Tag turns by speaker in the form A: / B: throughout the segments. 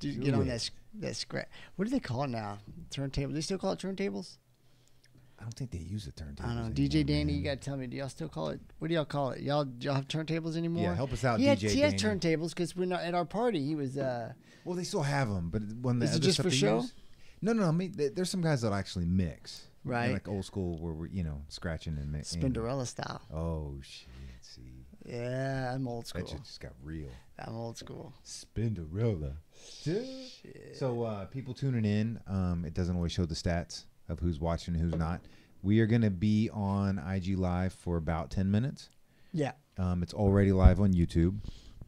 A: Dude, get on that scratch. What do they call it now? Turntable. Do they still call it turntables?
B: I don't think they use a turntable.
A: I don't know. DJ Danny, you got to tell me. Do y'all still call it? What do y'all call it? Y'all have turntables anymore?
B: Yeah, help us out,
A: DJ
B: Danny.
A: He has turntables because we're not at our party. He was.
B: Well, they still have them, but when the
A: is
B: other
A: it just
B: stuff
A: for
B: they
A: show?
B: Use, no. I mean, there's some guys that actually mix.
A: Right.
B: They're like old school where we're scratching and mixing.
A: Spinderella style.
B: Oh shit! See.
A: Yeah, I'm old school.
B: That shit just got real.
A: I'm old school.
B: Spinderella. Shit. So people tuning in, it doesn't always show the stats of who's watching and who's not. We are going to be on IG Live for about 10 minutes.
A: Yeah.
B: It's already live on YouTube.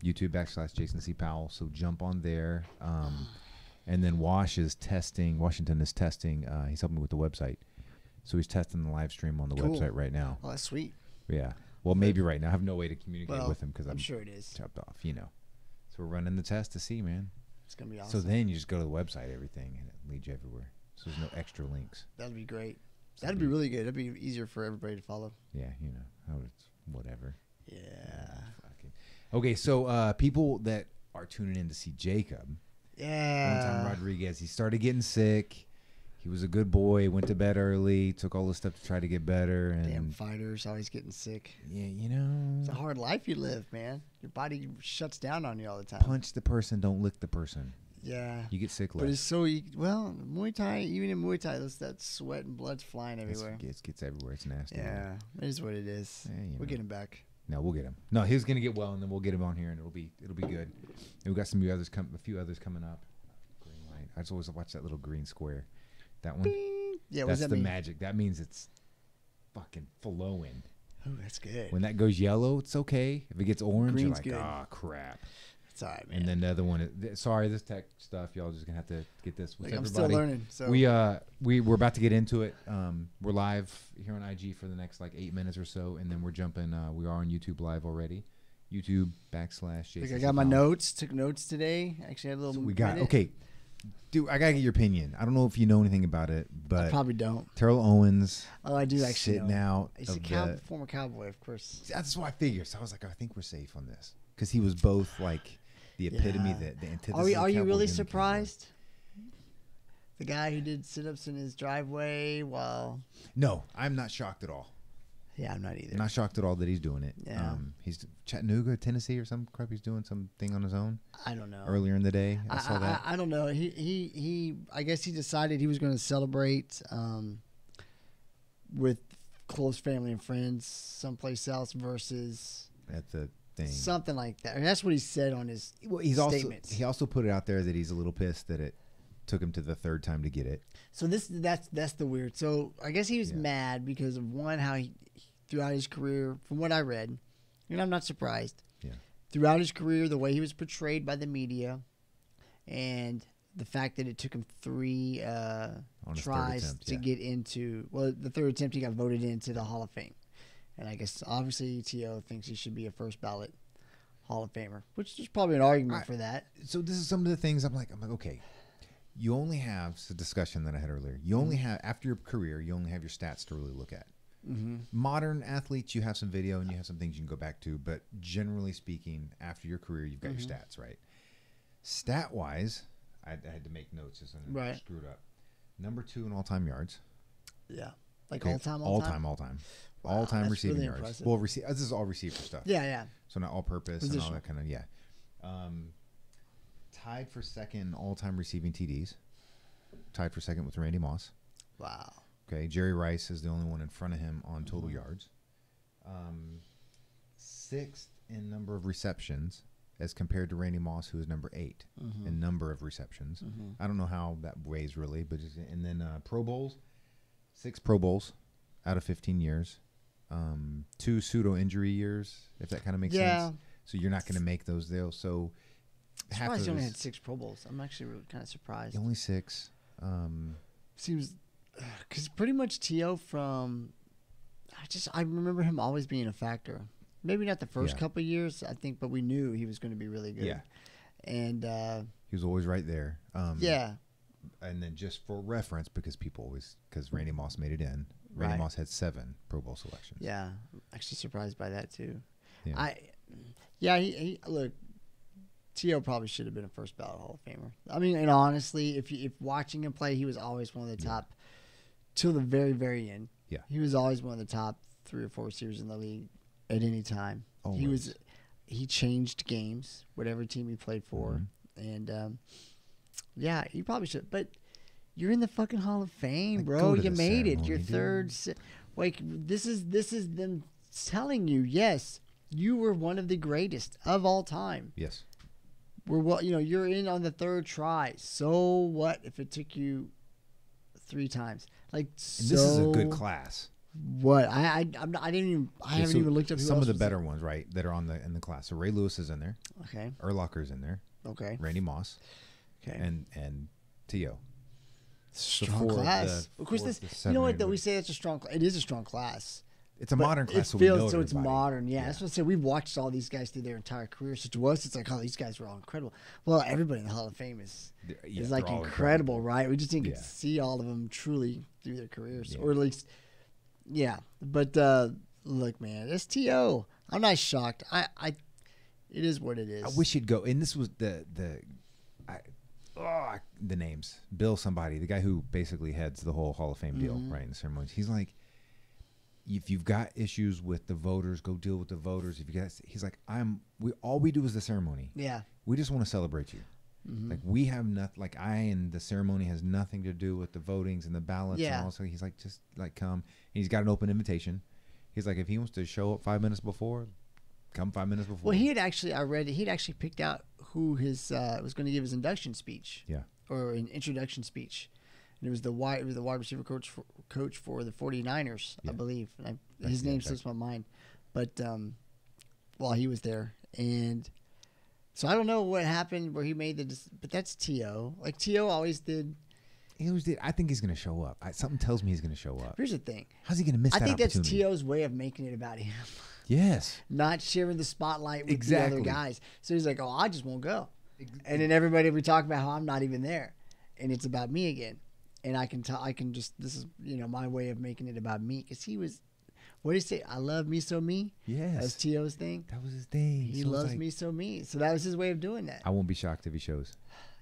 B: YouTube.com/Jason C. Powell. So jump on there. And then Washington is testing. He's helping me with the website. So he's testing the live stream on the website right now.
A: Oh, that's sweet.
B: Yeah. Well, maybe right now. I have no way to communicate with him because I'm
A: sure it is
B: chopped off, So we're running the test to see, man.
A: It's going to be awesome.
B: So then you just go to the website, everything, and it leads you everywhere. So there's no extra links.
A: That'd be great. That'd be really good. That'd be easier for everybody to follow.
B: Yeah, it's whatever.
A: Yeah.
B: Okay, so people that are tuning in to see Jacob.
A: Yeah.
B: One time Rodriguez, he started getting sick. He was a good boy, went to bed early, took all this stuff to try to get better. And
A: damn fighters always getting sick.
B: Yeah,
A: It's a hard life you live, man. Your body shuts down on you all the time.
B: Punch the person, don't lick the person.
A: Yeah.
B: You get sick less.
A: But it's Muay Thai, even in Muay Thai, that sweat and blood's flying everywhere.
B: It gets everywhere. It's nasty.
A: Yeah, it is what it is.
B: Yeah,
A: we'll get him back.
B: No, we'll get him. No, he's gonna get well, and then we'll get him on here, and it'll be good. And we got a few others coming up. Green light. I just always watch that little green square. That one.
A: Bing. Yeah,
B: that's
A: that
B: the
A: mean?
B: magic. That means it's fucking flowing.
A: Oh, that's good.
B: When that goes yellow, it's okay. If it gets orange,
A: Green's
B: you're like,
A: good.
B: oh crap.
A: It's all right, man.
B: And then the other one, sorry, this tech stuff, y'all just gonna have to get this with everybody.
A: I'm still learning. So
B: we're about to get into it. We're live here on IG for the next 8 minutes or so, and then we're jumping. We are on YouTube live already. YouTube.com/Jason.
A: I got my notes. Took notes today. Actually, had a little.
B: So we got okay. Dude, I gotta get your opinion. I don't know if you know anything about it, but
A: I probably don't.
B: Terrell Owens.
A: Oh, I do actually
B: sitting out.
A: He's a former cowboy, of course.
B: That's what I figured. So I was like, I think we're safe on this because he was both the epitome, the antithesis.
A: Are you really surprised? The guy who did sit-ups in his driveway while.
B: No, I'm not shocked at all.
A: Yeah, I'm not either.
B: I'm not shocked at all that he's doing it.
A: Yeah.
B: He's Chattanooga, Tennessee, or some crap. He's doing something on his own.
A: I don't know.
B: Earlier in the day, I saw that.
A: I don't know. He I guess he decided he was going to celebrate with close family and friends someplace else versus
B: at the thing.
A: Something like that. And that's what he said on his statements.
B: He also put it out there that he's a little pissed that it took him to the third time to get it.
A: So that's the weird. So I guess he was mad because of how he throughout his career, from what I read, and I'm not surprised. Yeah. Throughout his career, the way he was portrayed by the media, and the fact that it took him 3 tries to get into. Well, the third attempt he got voted into the Hall of Fame, and I guess obviously TO thinks he should be a first ballot Hall of Famer, which there's probably an argument for that.
B: So this is some of the things I'm like, okay. You only have, it's a discussion that I had earlier. You only have, after your career, you only have your stats to really look at. Modern athletes, you have some video and you have some things you can go back to. But generally speaking, after your career, you've got your stats, right? Stat-wise, I had to make notes as I screwed up. Number 2 in all-time yards.
A: Yeah.
B: All-time? All-time. Wow, all-time receiving really yards. Impressive. Well, this is all receiver stuff.
A: Yeah.
B: So not all-purpose and all that kind of, tied for second in all-time receiving TDs. Tied for second with Randy Moss.
A: Wow.
B: Okay, Jerry Rice is the only one in front of him on total yards. 6th in number of receptions as compared to Randy Moss, who is number 8 in number of receptions. I don't know how that weighs really, but and then Pro Bowls, 6 Pro Bowls out of 15 years. 2 pseudo injury years, if that kind of makes sense. So you're not going to make those deals. So
A: half of he only had 6 Pro Bowls. I'm actually really kind of surprised.
B: Only 6.
A: Seems because pretty much T.O. from I remember him always being a factor. Maybe not the first couple of years, I think, but we knew he was going to be really good. Yeah, and
B: he was always right there.
A: Yeah,
B: and then just for reference, because Randy Moss made it in. Randy Moss had 7 Pro Bowl selections.
A: Yeah, I'm actually surprised by that too.
B: Yeah.
A: He look. T.O. probably should have been a first ballot Hall of Famer. I mean, and honestly, if watching him play, he was always one of the top till the very, very end.
B: Yeah.
A: He was always one of the top 3 or 4 receivers in the league at any time.
B: Always.
A: He changed games, whatever team he played for. And, yeah, he probably should. But you're in the fucking Hall of Fame, bro. You made it. Your third. Like, this is them telling you, yes, you were one of the greatest of all time.
B: Yes.
A: You're in on the 3rd try. So what if it took you 3 times? Like,
B: and this is a good class.
A: What I haven't even looked up
B: some of the better ones, right? That are in the class. So Ray Lewis is in there.
A: Okay.
B: Urlacher's in there.
A: Okay.
B: Randy Moss.
A: Okay.
B: And T.O.
A: Strong class. Of course, you know what? Though we say it's a strong. It is a strong class.
B: It's a modern class.
A: It feels so. It's modern. Yeah, that's what I said. We've watched all these guys through their entire career. So to us, it's like, oh, these guys were all incredible. Well, everybody in the Hall of Fame is like incredible, right? We just didn't get to see all of them truly through their careers, or at least, yeah. But look, man, it's T.O. I'm not shocked. It is what it is.
B: I wish he'd go. And this was the names. Bill somebody, the guy who basically heads the whole Hall of Fame deal, right, in the ceremonies. He's like, if you've got issues with the voters, go deal with the voters. He's like, all we do is the ceremony.
A: Yeah.
B: We just want to celebrate you. Like, we have nothing, like, and the ceremony has nothing to do with the votings and the ballots.
A: Yeah.
B: And also, he's like, just like come. And he's got an open invitation. He's like, if he wants to show up 5 minutes before, come 5 minutes before.
A: Well, I read he'd actually picked out who his was going to give his induction speech.
B: Yeah. Or
A: an introduction speech. And it was the wide receiver coach for the 49ers, I believe. And his name slips my mind. But while he was there. And so I don't know what happened where he made but that's T.O. Like, T.O. always did.
B: He always did. I think he's going to show up. Something tells me he's going to show up.
A: Here's the thing.
B: How's he going to miss that opportunity?
A: I think that's T.O.'s way of making it about him.
B: Yes.
A: Not sharing the spotlight with the other guys. So he's like, oh, I just won't go. And then everybody, we talk about how I'm not even there. And it's about me again. And this is, my way of making it about me. Because he was, what did he say? I love me so me?
B: Yes.
A: That's T.O.'s thing.
B: That was his thing.
A: He loves me so me. So that was his way of doing that.
B: I won't be shocked if he shows.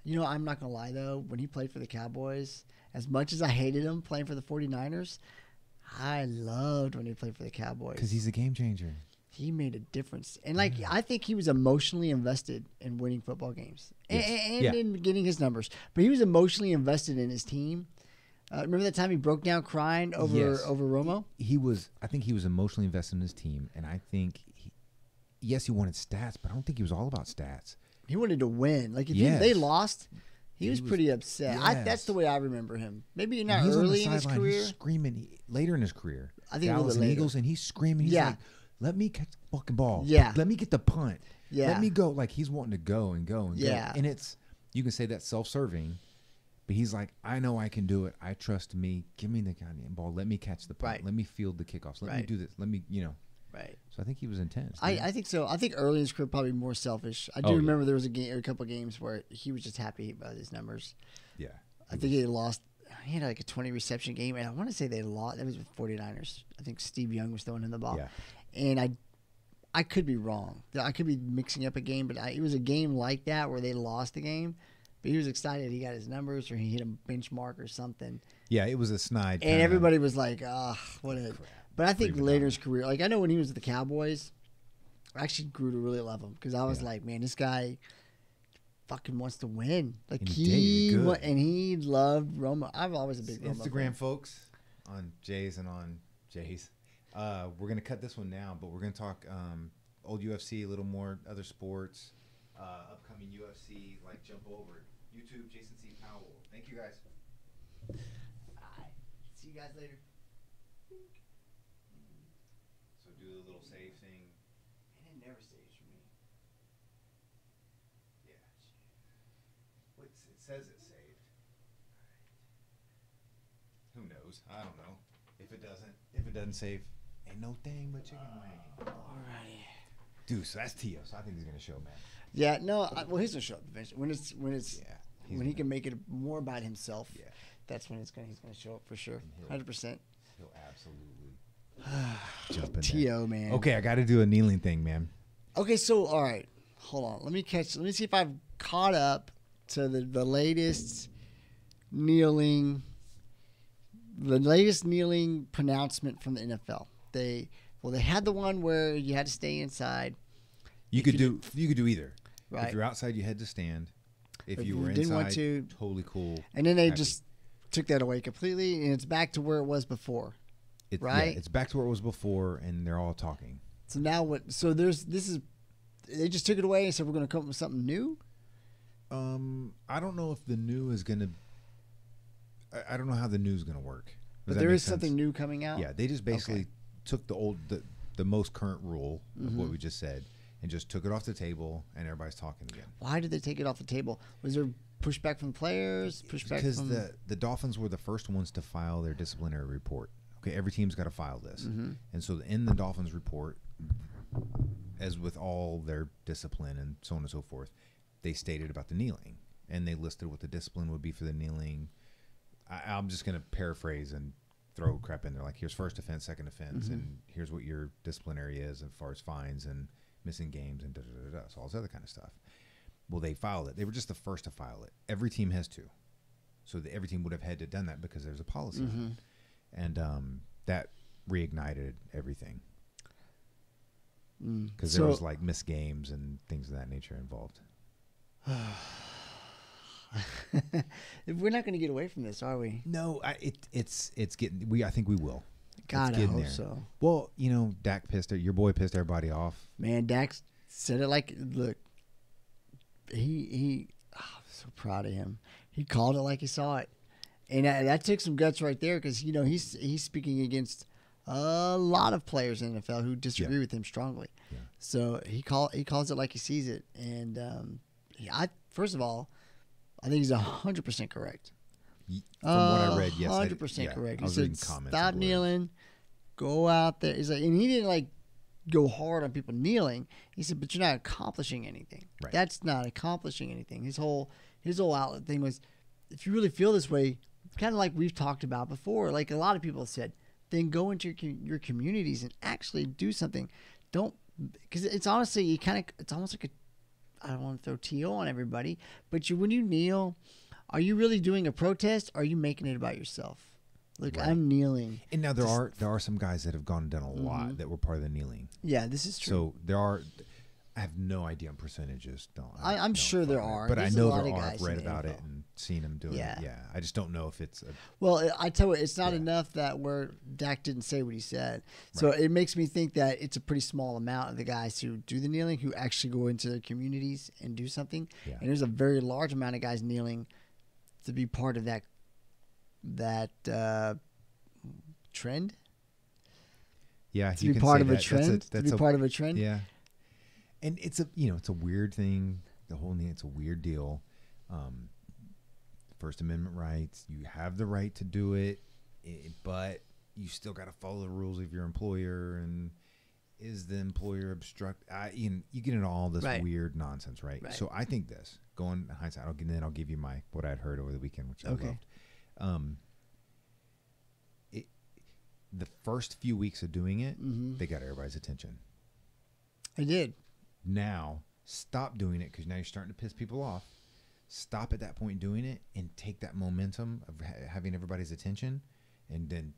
A: I'm not going to lie, though. When he played for the Cowboys, as much as I hated him playing for the 49ers, I loved when he played for the Cowboys.
B: Because he's a game changer.
A: He made a difference. And, I think he was emotionally invested in winning football games and in getting his numbers. But he was emotionally invested in his team. Remember that time he broke down crying over Romo?
B: I think he was emotionally invested in his team. And I think, he wanted stats, but I don't think he was all about stats.
A: He wanted to win. Like, if they lost, he was pretty upset.
B: Yes.
A: That's the way I remember him. Maybe not early in his career.
B: He's screaming later in his career.
A: I think
B: Dallas
A: a little bit later.
B: Eagles, and he's screaming. He's like, let me catch the fucking ball.
A: Yeah.
B: Let me get the punt.
A: Yeah.
B: Let me go. Like, he's wanting to go and go and go. And you can say that's self-serving, but he's like, I know I can do it. I trust me. Give me the goddamn ball. Let me catch the punt.
A: Right.
B: Let me field the kickoffs. Let me do this. Let me,
A: Right.
B: So I think he was intense.
A: I think so. I think early in his career, probably more selfish. I do remember there was a couple of games where he was just happy about his numbers.
B: Yeah.
A: I think he lost. He had like a 20 reception game, and I want to say they lost. That was with 49ers. I think Steve Young was throwing him the ball. Yeah. And I could be wrong. I could be mixing up a game, but it was a game like that where they lost the game. But he was excited he got his numbers or he hit a benchmark or something.
B: Yeah, it was a snide.
A: And everybody was like, what a... But I think later in his career, like I know when he was with the Cowboys, I actually grew to really love him because I was like, man, this guy fucking wants to win. Like and he loved Romo. I'm always a big Romo
B: Instagram
A: fan.
B: Folks on Jay's and on Jay's. We're gonna cut this one now, but we're gonna talk old UFC, a little more other sports, upcoming UFC. Like jump over YouTube, Jason C. Powell. Thank you guys.
A: See you guys later.
B: So do the little save thing.
A: Man, it never saves for me.
B: Yeah. Well, it says it's saved. All right. Who knows? I don't know. If it doesn't save, ain't no thing but chicken wing.
A: Alrighty.
B: Dude, so that's Tio. So I think he's gonna show, man.
A: Yeah. No. Well, he's gonna show up eventually. When he can make it more about himself. Yeah. That's when he's gonna show up for sure. 100%.
B: He'll absolutely jump in
A: T.O., man.
B: Okay, I got to do a kneeling thing, man.
A: Okay, so all right, hold on. Let me see if I've caught up to the latest kneeling pronouncement from the NFL. They had the one where you had to stay inside.
B: You could do either.
A: Right.
B: If you're outside, you had to stand. If you were
A: didn't
B: inside,
A: want to,
B: totally cool.
A: And then they just took that away completely, and it's back to where it was before. Right?
B: Yeah, it's back to where it was before, and they're all talking.
A: So now what? So they just took it away and said we're going to come up with something new.
B: I don't know if the new is going to. I don't know how the new is going to work.
A: But there is something new coming out.
B: Yeah, they just basically took the most current rule of what we just said and just took it off the table, and everybody's talking again.
A: Why did they take it off the table? Was there pushback from players?
B: Because the Dolphins were the first ones to file their disciplinary report. Okay, every team's got to file this, and so in the Dolphins report, as with all their discipline and so on and so forth, they stated about the kneeling, and they listed what the discipline would be for the kneeling. I'm just going to paraphrase and throw crap in there, like here's first offense, second offense, and here's what your disciplinary is as far as fines and missing games and so all this other kind of stuff. Well, they filed it. They were just the first to file it. Every team has to. So every team would have had to done that because there's a policy. And that reignited everything. Because there was like missed games and things of that nature involved.
A: We're not going to get away from this, are we?
B: No, it's getting. I think we will.
A: God, I hope so.
B: Well, Dak your boy pissed everybody off.
A: Man, Dak said it like, look, I'm so proud of him. He called it like he saw it, and that took some guts right there because he's speaking against a lot of players in the NFL who disagree with him strongly. Yeah. So he calls it like he sees it, and first of all, I think he's 100% correct.
B: From what I read, yes,
A: 100% correct.
B: He
A: said, "Stop kneeling, go out there." He's like, and he didn't like go hard on people kneeling. He said, "But you're not accomplishing anything. Right. That's not accomplishing anything." His whole outlet thing was, if you really feel this way, kind of like we've talked about before. Like a lot of people have said, then go into your communities and actually do something. Don't, because it's honestly it's almost like I don't want to throw TO on everybody, but when you kneel, are you really doing a protest? Or are you making it about yourself? Look, right. I'm kneeling.
B: And now there are some guys that have gone and done a lot that were part of the kneeling.
A: Yeah, this is true.
B: So there are. I have no idea on percentages.
A: I'm sure there are,
B: but There's I know there are. I've read about it and seen them doing it. Yeah, I just don't know if it's.
A: Well, I tell you, it's not enough that where Dak didn't say what he said. So it makes me think that it's a pretty small amount of the guys who do the kneeling who actually go into their communities and do something. Yeah. And there's a very large amount of guys kneeling to be part of that trend.
B: Yeah,
A: to be part of a trend. To be part of a trend.
B: Yeah. And it's a weird thing. The whole thing, it's a weird deal. First Amendment rights. You have the right to do it, but you still got to follow the rules of your employer. And is the employer obstruct? You get into all this weird nonsense, right? So I think this. Going in hindsight, I'll give you what I'd heard over the weekend, which I loved. The first few weeks of doing it, they got everybody's attention.
A: I did.
B: Now, stop doing it because now you're starting to piss people off. Stop at that point doing it and take that momentum of having everybody's attention and then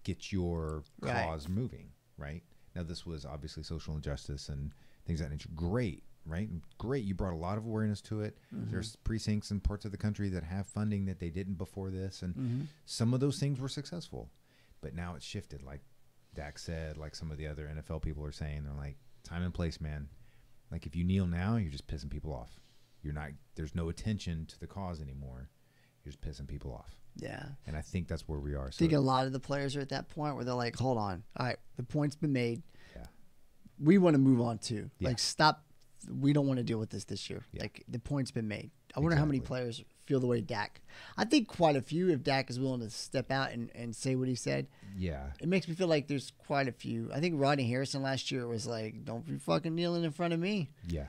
B: get your cause moving, right? Now, this was obviously social injustice and things of that nature. Great, right? Great. You brought a lot of awareness to it. There's precincts in parts of the country that have funding that they didn't before this, and some of those things were successful. But now it's shifted, like Dak said, like some of the other NFL people are saying. They're like, time and place, man. Like if you kneel now, you're just pissing people off. There's no attention to the cause anymore. You're just pissing people off.
A: Yeah.
B: And I think that's where we are.
A: I think a lot of the players are at that point where they're like, hold on. All right, the point's been made. Yeah. We want to move on too. Yeah. Like stop. We don't want to deal with this year. Yeah. Like the point's been made. I wonder how many players feel the way Dak. I think quite a few if Dak is willing to step out and say what he said. Yeah. It makes me feel like there's quite a few. I think Rodney Harrison last year was like, don't be fucking kneeling in front of me. Yeah.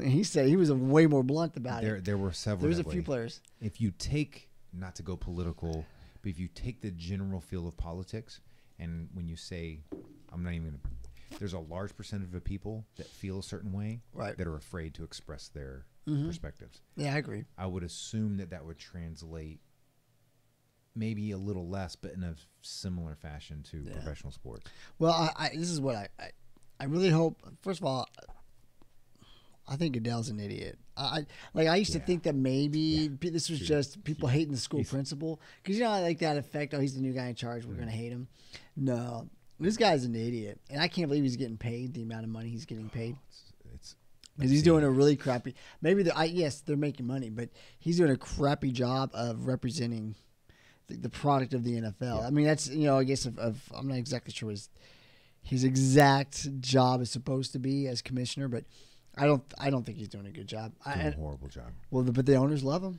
A: He said he was way more blunt about it.
B: There were several.
A: There's a few players.
B: If you take, not to go political, but if you take the general feel of politics and when you say, I'm not even going to, there's a large percentage of people that feel a certain way that are afraid to express their perspectives.
A: Yeah, I agree.
B: I would assume that would translate maybe a little less, but in a similar fashion to professional sports.
A: Well, this is what I really hope. First of all, I think Goodell's an idiot. I used to think that maybe this was just people hating the school principal, because I like that effect. Oh, he's the new guy in charge. We're gonna hate him. No, this guy's an idiot, and I can't believe he's getting paid the amount of money he's getting paid. Because he's doing a really crappy. Maybe yes, they're making money, but he's doing a crappy job of representing the product of the NFL. Yeah. I mean, that's I guess I'm not exactly sure what his exact job is supposed to be as commissioner, but I don't think he's doing a good job.
B: Doing a horrible job.
A: Well, but the owners love him.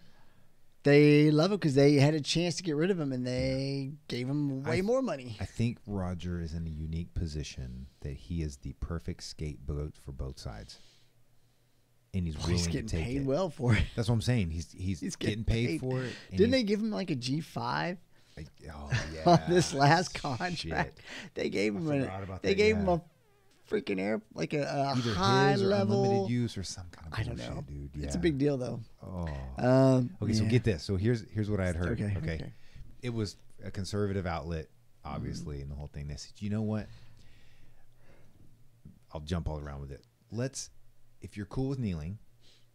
A: They love him because they had a chance to get rid of him, and they gave him way more money.
B: I think Roger is in a unique position that he is the perfect scapegoat for both sides, and he's willing to take it.
A: He's getting paid well for it.
B: That's what I'm saying. He's getting paid for it.
A: Didn't they give him like a G5?
B: Oh yeah.
A: On this last contract, they gave him a freaking like a
B: either
A: high
B: his or
A: level
B: unlimited use or some kind of bullshit,
A: I don't know,
B: dude. Yeah.
A: It's a big deal though.
B: Oh. Okay, so get this. So here's what I had heard. Okay. It was a conservative outlet, obviously, and the whole thing. They said, you know what? I'll jump all around with it. If you're cool with kneeling,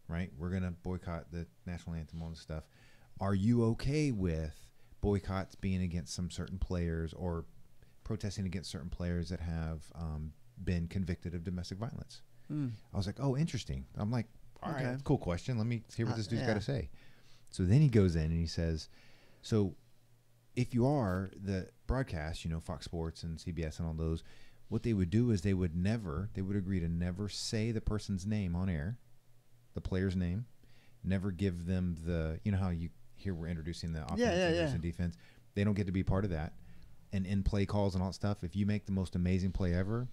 B: right? We're gonna boycott the national anthem, all this stuff. Are you okay with boycotts being against some certain players or protesting against certain players that have been convicted of domestic violence? I was like, oh, interesting. I'm like, all right, cool question. Let me hear what this dude's got to say. So then he goes in and he says, so if you are the broadcast, Fox Sports and CBS and all those, what they would do is they would agree to never say the person's name on air, the player's name, never give them how here we're introducing the offense and defense. They don't get to be part of that. And in play calls and all that stuff, if you make the most amazing play ever,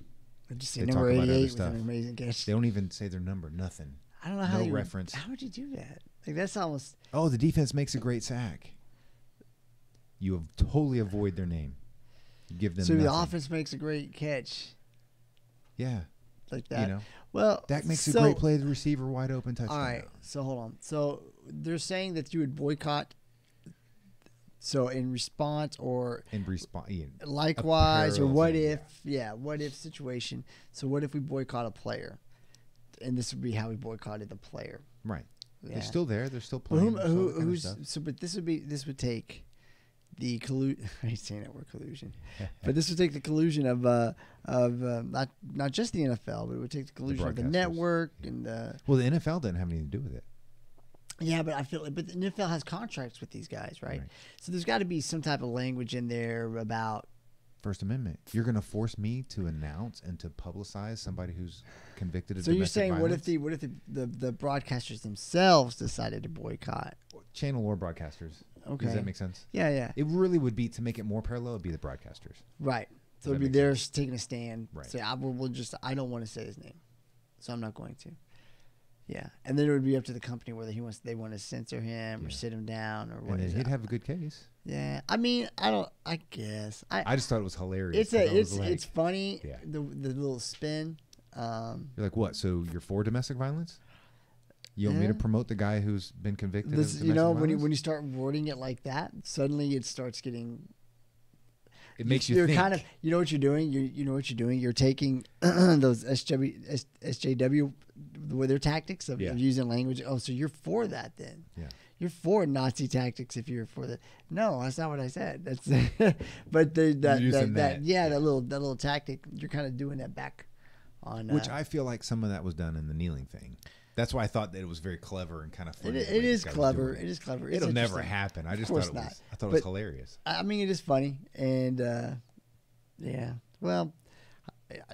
A: they talk about other stuff. An amazing catch.
B: They don't even say their number, nothing.
A: I don't know how
B: reference.
A: How would you do that? Like that's almost.
B: Oh, the defense makes a great sack. You have totally avoid their name. You give them. So nothing.
A: The offense makes a great catch.
B: Yeah.
A: Like that.
B: Well, Dak makes a great play. The receiver wide open touchdown.
A: All right. So hold on. So they're saying that you would boycott. So in response likewise, or what if situation. So what if we boycott a player? And this would be how we boycotted the player.
B: Right. Yeah. They're still there. They're still playing.
A: But this would take the collusion. I hate saying that word collusion, but this would take the collusion of not just the NFL, but it would take the collusion of the network and
B: well, the NFL doesn't have anything to do with it.
A: Yeah, but the NFL has contracts with these guys, right? So there's got to be some type of language in there about
B: First Amendment. You're going to force me to announce and to publicize somebody who's convicted of
A: domestic violence? So you're saying, what if the broadcasters themselves decided to boycott?
B: Channel or broadcasters. Okay. Does that make sense?
A: Yeah, yeah.
B: It really would be, to make it more parallel, it'd be the broadcasters.
A: Right. So it'd be theirs taking a stand. Right. Say, I don't want to say his name, so I'm not going to. Yeah, and then it would be up to the company whether they want to censor him or sit him down or what.
B: And he'd have a good case.
A: Yeah, I mean, I guess I just
B: thought it was hilarious.
A: It's funny. Yeah. The little spin.
B: You're like, what? So you're for domestic violence? You want me to promote the guy who's been convicted of domestic violence?
A: When you start wording it like that, suddenly it starts getting.
B: It makes you think.
A: Kind of, you know what you're doing. You know what you're doing. You're taking those SJW, with their tactics of using language. Oh, so you're for that then? Yeah. You're for Nazi tactics if you're for that. No, that's not what I said. That's but that little tactic. You're kind of doing that back on.
B: Which I feel like some of that was done in the kneeling thing. That's why I thought that it was very clever and kind of funny.
A: It is clever. It is clever.
B: It'll never happen. I just thought it was. I thought it was hilarious.
A: I mean, it is funny, and yeah. Well,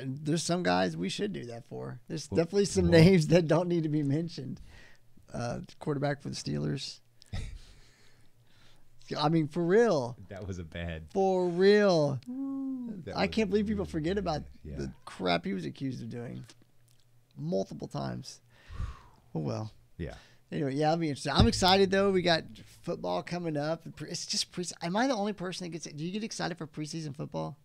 A: there's some guys we should do that for. There's definitely some names that don't need to be mentioned. Quarterback for the Steelers. I mean, for real.
B: That was a bad.
A: For real. I can't believe people forget about the crap he was accused of doing multiple times. Oh, well.
B: Yeah.
A: Anyway, I'll be interested. I'm excited, though. We got football coming up. It's just am I the only person that gets it? Do you get excited for preseason football?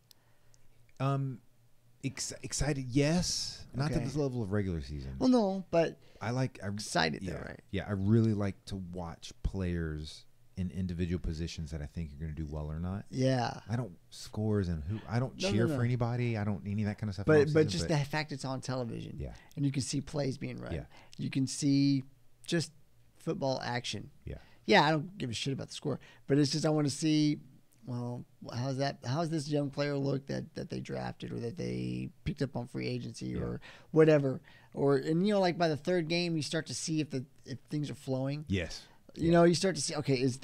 B: Excited, yes. Not to this level of regular season.
A: Well, no, but
B: I'm
A: excited though, right?
B: Yeah, I really like to watch players in individual positions that I think are going to do well or not.
A: Yeah.
B: I don't scores and I don't cheer for anybody. I don't any of that kind of stuff.
A: But just the fact it's on television.
B: Yeah.
A: And you can see plays being run.
B: Yeah.
A: You can see just football action.
B: Yeah.
A: Yeah, I don't give a shit about the score, but it's just I want to see, well, how's this young player look that they drafted or that they picked up on free agency or whatever. And like by the third game you start to see if things are flowing.
B: Yes.
A: You know, you start to see, okay, is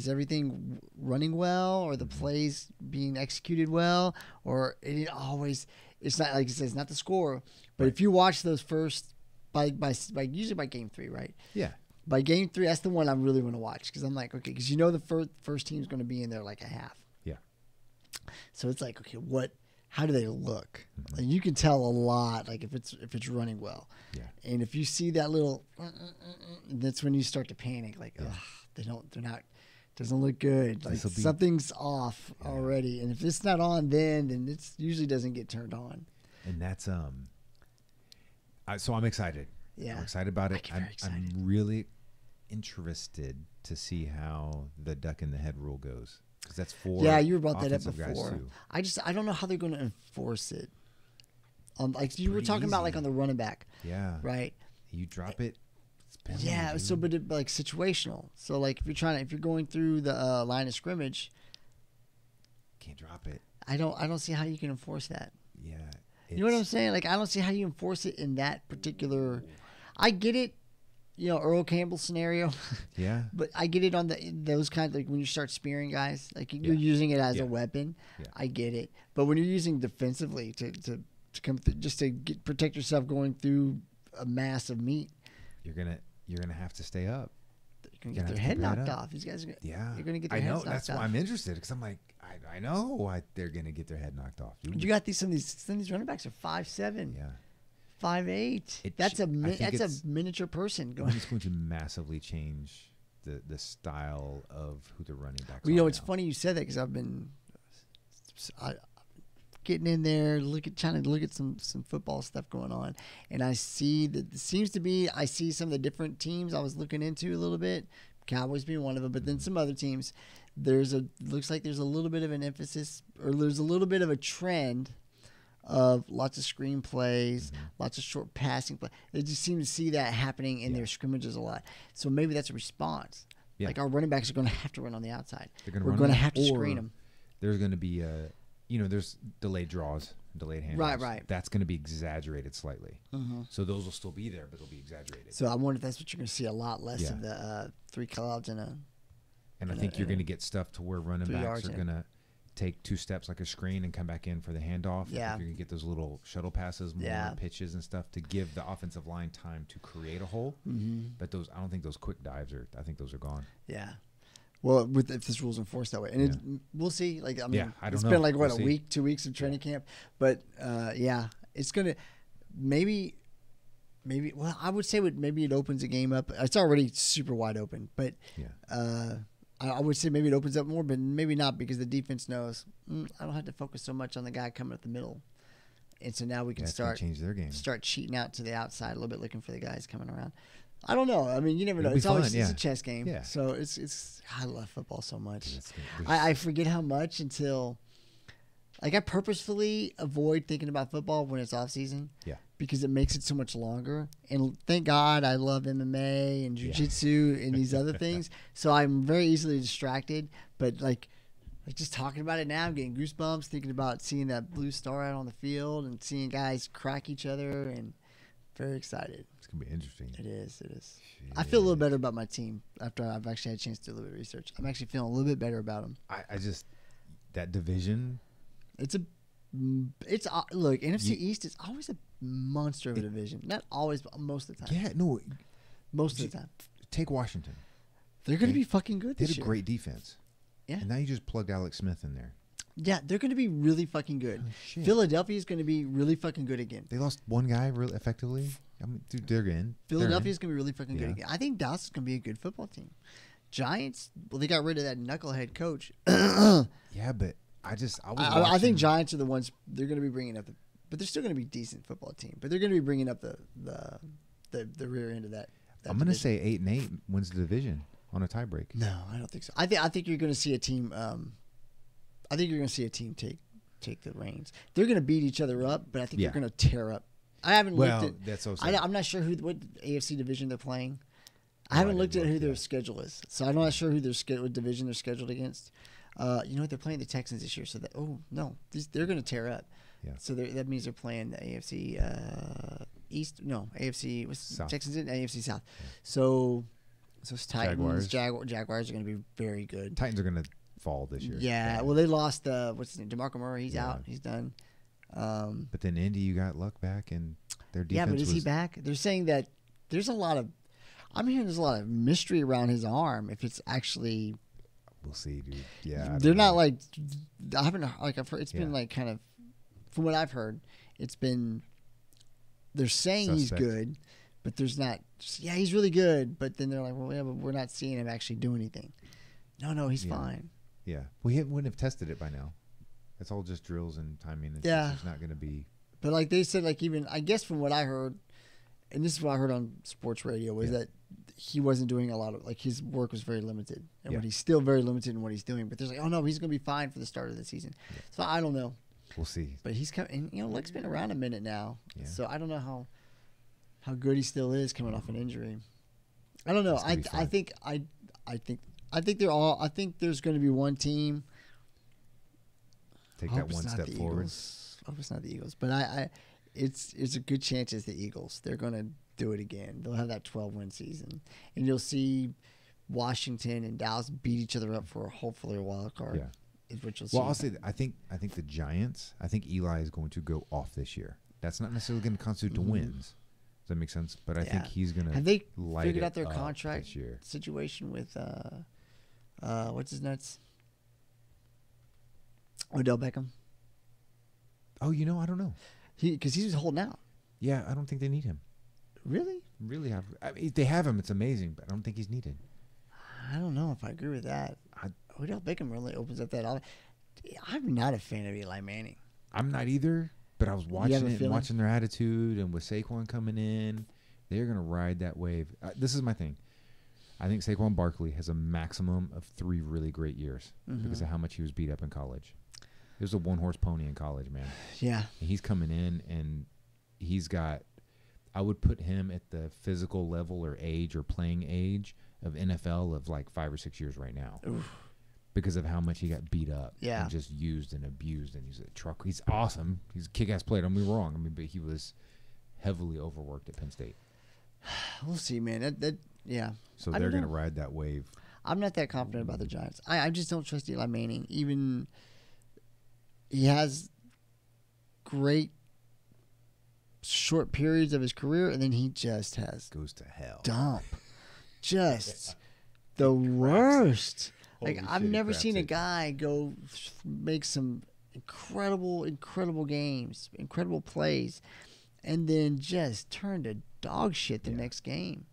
A: everything running well, or the plays being executed well, or it's not like it says not the score, but if you watch those first by usually by game 3, right?
B: Yeah.
A: By game 3, that's the one I really want to watch because I'm like, okay, because the first team's going to be in there like a half.
B: Yeah.
A: So it's like, okay, how do they look? Like you can tell a lot, like if it's running well.
B: Yeah.
A: And if you see that little, that's when you start to panic. Like, they're not, doesn't look good. Like something's off already. And if it's not on, then it usually doesn't get turned on.
B: And that's so I'm excited.
A: Yeah,
B: I'm excited about it.
A: I'm
B: really interested to see how the duck in the head rule goes. Because that's for
A: you brought that up before. I don't know how they're going to enforce it. Like you were talking about, like on the running back.
B: Yeah.
A: Right.
B: You drop it.
A: Yeah. So, but like situational. So, like if you're going through the line of scrimmage,
B: can't drop it.
A: I don't see how you can enforce that.
B: Yeah.
A: You know what I'm saying? Like I don't see how you enforce it in that particular. I get it. Earl Campbell scenario. Yeah. But I get it on those kinds, like when you start spearing guys, like you're using it as a weapon. Yeah. I get it. But when you're using defensively to come just to protect yourself going through a mass of meat,
B: you're gonna have to stay up.
A: You're gonna get their head knocked off. These guys are you're gonna get their heads knocked off.
B: That's why I'm interested, because I'm like, I know they're gonna get their head knocked off.
A: You got some of these running backs are 5'7". Yeah. 5'8". That's a miniature person going.
B: It's going to massively change the style of who the running backs.
A: Well, it's funny you said that because I've been getting in there, trying to look at some football stuff going on, and I see that I see some of the different teams I was looking into a little bit. Cowboys being one of them, but then some other teams. Looks like there's a little bit of an emphasis, or there's a little bit of a trend of lots of screen plays, lots of short passing play. They just seem to see that happening in their scrimmages a lot. So maybe that's a response. Yeah. Like our running backs are going to have to run on the outside. We're going to have to screen them.
B: There's going to be there's delayed draws, delayed handles.
A: Right.
B: That's going to be exaggerated slightly. So those will still be there, but they'll be exaggerated.
A: So I wonder if that's what you're going to see a lot less of the 3 clouds and a.
B: And I think you're going to get stuff to where running backs are going to take 2 steps like a screen and come back in for the handoff.
A: Yeah.
B: You're going to get those little shuttle passes, more pitches and stuff to give the offensive line time to create a hole. But I don't think those quick dives I think those are gone.
A: Yeah. Well, if this rule's enforced that way. And we'll see. Like, I mean,
B: I don't
A: it's
B: know.
A: been like, what, a week, 2 weeks of training camp? But, it's going to maybe, well, I would say maybe it opens the game up. It's already super wide open. But I would say maybe it opens up more, but maybe not, because the defense knows I don't have to focus so much on the guy coming up the middle. And so now we can change their game. Start cheating out to the outside a little bit, looking for the guys coming around. I don't know. I mean, you never know. It's always it's a chess game. Yeah. So it's I love football so much. I forget how much until, like, I purposefully avoid thinking about football when it's off season. Yeah. Because it makes it so much longer. And thank God I love MMA and jiu-jitsu and these other things. So I'm very easily distracted. But like just talking about it now, I'm getting goosebumps thinking about seeing that blue star out on the field and seeing guys crack each other, and very excited.
B: It's going to be interesting.
A: It is. Shit. I feel a little better about my team after I've actually had a chance to do a little bit of research. I'm actually feeling a little bit better about them.
B: That division.
A: Look, NFC East is always a monster of a division. Not always, but most of the time.
B: Yeah, no.
A: Most of the time.
B: Take Washington.
A: They're going to be fucking good this year.
B: They had a great defense. Yeah. And now you just plugged Alex Smith in there.
A: Yeah, they're going to be really fucking good. Oh, Philadelphia is going to be really fucking good again.
B: They lost one guy really effectively. I mean, dude, they're in.
A: Philadelphia is going to be really fucking good again. I think Dallas is going to be a good football team. Giants, well, they got rid of that knucklehead coach.
B: Yeah, but I think
A: Giants are the ones they're going to be bringing up but they're still going to be a decent football team. But they're going to be bringing up the rear end of that.
B: I'm going to say 8-8 wins the division on a tiebreak.
A: No, I don't think so. I think you're going to see a team. I think you're going to see a team take the reins. They're going to beat each other up, but I think they're going to tear up. I haven't looked at.
B: That's so
A: I'm not sure what AFC division they're playing. I haven't looked at who their schedule is, so I'm not sure what division they're scheduled against. You know what? They're playing the Texans this year, so they're going to tear up.
B: Yeah.
A: So that means they're playing the AFC East. No, AFC. What's
B: South.
A: Texans in AFC South. Yeah. So it's Titans.
B: Jaguars.
A: Jaguars are going to be very good.
B: Titans are going to fall this year.
A: Yeah. Well, they lost. What's his name? DeMarco Murray. He's out. He's done.
B: But then Indy, you got Luck back, and their defense.
A: Yeah, but is he back? They're saying that there's a lot of. I'm hearing there's a lot of mystery around his arm. If it's actually.
B: We'll see, dude. Yeah.
A: They're not like. I haven't like I've heard. It's been like kind of. From what I've heard, it's been. They're saying
B: suspect.
A: He's good, but there's not. Yeah, he's really good, but then they're like, well, yeah, but we're not seeing him actually do anything. No, he's fine.
B: Yeah, well, he wouldn't have tested it by now. It's all just drills and timing. It's just not going to be.
A: But like they said, like even I guess from what I heard, and this is what I heard on sports radio was that he wasn't doing a lot of like his work was very limited, and what he's still very limited in what he's doing. But there's like, oh no, he's going to be fine for the start of the season. Yeah. So I don't know.
B: We'll see.
A: But he's coming. You know, Luck's been around a minute now, so I don't know how good he still is coming off an injury. I don't know. I think they're all. I think there's going to be one team.
B: Take that one step forward.
A: I hope it's not the Eagles, but it's a good chance it's the Eagles. They're going to do it again. They'll have that 12-win season, and you'll see Washington and Dallas beat each other up for hopefully a wild card.
B: Yeah. Well, I'll say that I think the Giants. I think Eli is going to go off this year. That's not necessarily going to constitute to wins. Does that make sense? But I think he's going to.
A: Have they figured out their contract
B: this year
A: situation with what's his nuts? Odell Beckham.
B: Oh, I don't know.
A: Because he was holding out.
B: Yeah, I don't think they need him.
A: Really?
B: Really? I mean, if they have him, it's amazing, but I don't think he's needed.
A: I don't know if I agree with that. Odell Beckham really opens up that. I'm not a fan of Eli Manning.
B: I'm not either, but I was watching it and watching their attitude, and with Saquon coming in, they're going to ride that wave. This is my thing. I think Saquon Barkley has a maximum of 3 really great years because of how much he was beat up in college. He was a one-horse pony in college, man. Yeah. And he's coming in, and he's got – I would put him at the physical level or age or playing age of NFL of like 5 or 6 years right now. Oof. Because of how much he got beat up and just used and abused, and he's a truck. He's awesome. He's a kick-ass player. Don't be wrong. I mean, but he was heavily overworked at Penn State.
A: We'll see, man. Yeah.
B: So they're going to ride that wave.
A: I'm not that confident about the Giants. I just don't trust Eli Manning. Even he has great short periods of his career, and then he just goes
B: to hell.
A: Dump. Just the worst. Like, I've never seen a guy go make some incredible games, incredible plays, and then just turn to dog shit the next game.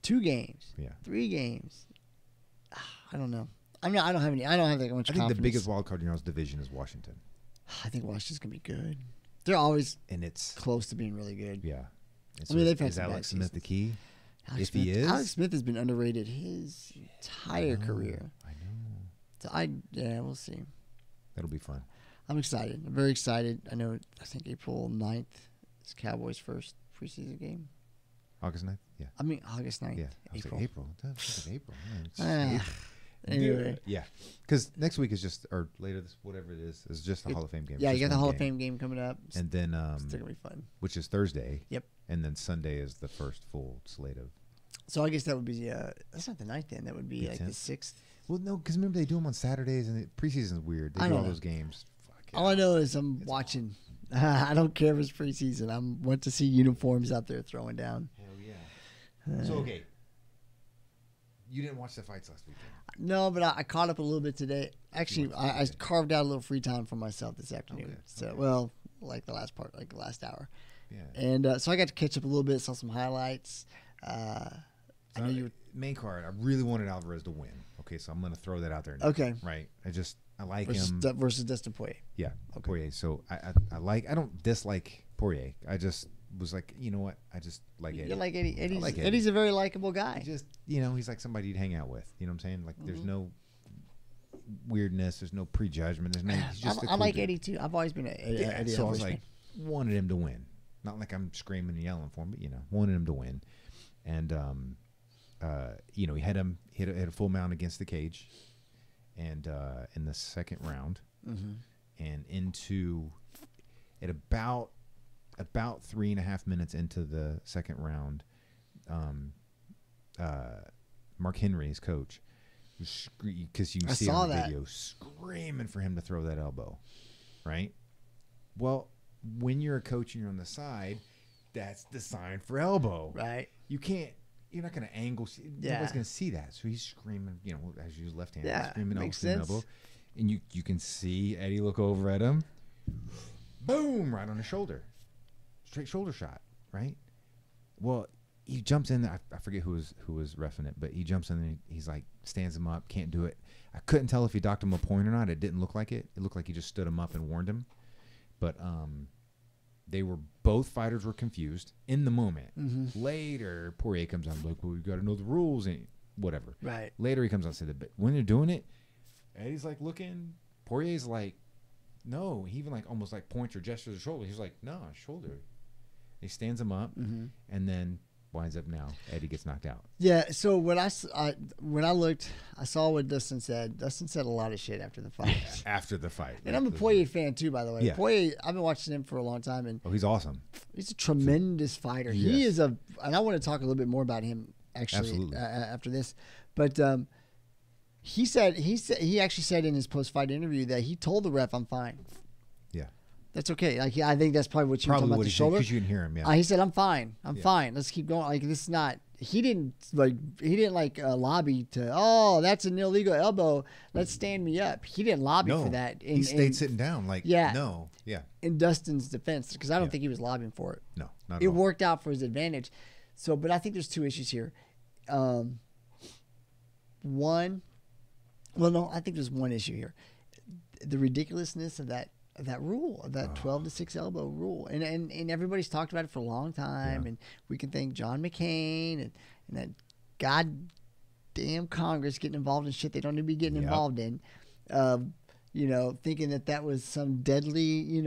A: 2 games. 3 games. I don't know. I don't have that much confidence.
B: I think the biggest wild card in y'all's division is Washington.
A: I think Washington's going to be good. They're always close to being really good.
B: Yeah.
A: I mean, they've had
B: is Alex Smith the key?
A: Alex Smith has been underrated his entire career.
B: I know.
A: So we'll see.
B: That'll be fun.
A: I'm excited. I'm very excited. I think April 9th is Cowboys' first preseason game.
B: August 9th? Yeah.
A: I mean, August 9th.
B: Yeah.
A: April.
B: April. April. Yeah,
A: anyway.
B: Yeah. Because next week is just, or later, whatever it is just the Hall of Fame game.
A: Yeah, you got the Hall of Fame game coming up.
B: And then,
A: it's going to be fun.
B: Which is Thursday.
A: Yep.
B: And then Sunday is the first full slate of.
A: So I guess that would be, that's not the 9th then. That would be like 10th? The 6th.
B: Well, no, because remember they do them on Saturdays, and preseason's weird. They do all those games.
A: All I know is I'm watching. I don't care if it's preseason. I want to see uniforms out there throwing down.
B: Hell yeah. So, okay. You didn't watch the fights last weekend?
A: No, but I caught up a little bit today. Actually, I carved out a little free time for myself this afternoon. Okay. So, well, like the last part, like the last hour. Yeah. And so I got to catch up a little bit, saw some highlights. I know
B: main card, I really wanted Alvarez to win. okay, so I'm going to throw that out there. Now,
A: Okay.
B: Right. I like him.
A: Versus Dustin Poirier.
B: Yeah.
A: Okay.
B: Poirier. So I don't dislike Poirier. I just was like, you know what? I just like Eddie.
A: You like Eddie.
B: Eddie.
A: Eddie's a very likable guy.
B: Just, he's like somebody you'd hang out with. You know what I'm saying? Like there's no weirdness. There's no prejudgment. There's no. He's just
A: I like Eddie too. I've always been an Eddie.
B: So I was like, wanted him to win. Not like I'm screaming and yelling for him, but wanted him to win. And he had him hit a full mount against the cage, and in the second round, and at about 3.5 minutes into the second round, Mark Henry's coach, because you can see on the video, screaming for him to throw that elbow, right? Well, when you're a coach and you're on the side, that's the sign for elbow.
A: Right.
B: You're not going to angle. Nobody's going to see that. So he's screaming, as you use left hand, screaming elbow. And you can see Eddie look over at him. Boom, right on the shoulder. Straight shoulder shot, right? Well, he jumps in there. I forget who was reffing it, but he jumps in there. He's like, stands him up, can't do it. I couldn't tell if he docked him a point or not. It didn't look like it. It looked like he just stood him up and warned him. But both fighters were confused in the moment. Later, Poirier comes on like, well, we got to know the rules and whatever.
A: Right.
B: Later, he comes on and said, but when they're doing it, Eddie's like looking. Poirier's like, no. He even like almost like points or gestures the shoulder. He's like, no, shoulder. He stands him up, and then winds up now. Eddie gets knocked out.
A: Yeah. So when I looked, I saw what Dustin said. Dustin said a lot of shit after the fight.
B: After the fight.
A: And I'm a Poirier fan too, by the way.
B: Yeah.
A: Poirier, I've been watching him for a long time, and
B: he's awesome.
A: He's a tremendous fighter.
B: Yes.
A: He is and I want to talk a little bit more about him actually after this. But he actually said in his post-fight interview that he told the ref, "I'm fine."
B: Yeah.
A: That's okay. Like, I think that's probably what you were talking about, the shoulder.
B: Because you can hear him. Yeah.
A: He said, "I'm fine. I'm fine. Let's keep going." Like, this is not. He didn't lobby to. Oh, that's an illegal elbow. Let's stand me up. He didn't lobby for that.
B: He stayed sitting down. Like, no, yeah.
A: In Dustin's defense, because I don't think he was lobbying for it.
B: No, not at
A: it
B: all.
A: worked out for his advantage. So, but I think there's two issues here. I think there's one issue here: the ridiculousness of that rule, of that 12-6 elbow rule, and everybody's talked about it for a long time, and we can thank John McCain and that goddamn Congress getting involved in shit they don't need to be getting involved in, thinking that was some deadly,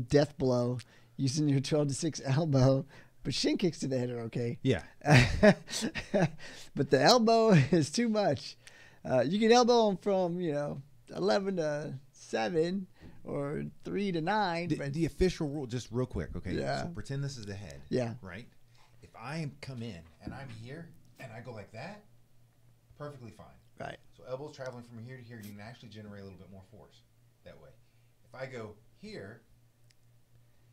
A: death blow using your 12-6 elbow. But shin kicks to the head are okay.
B: Yeah.
A: But the elbow is too much. You can elbow them from 11 to 7 or 3 to 9. But
B: the official rule, just real quick, okay?
A: Yeah.
B: So pretend this is the head.
A: Yeah.
B: Right? If I come in and I'm here and I go like that, perfectly fine.
A: Right.
B: So elbows traveling from here to here, you can actually generate a little bit more force that way. If I go here,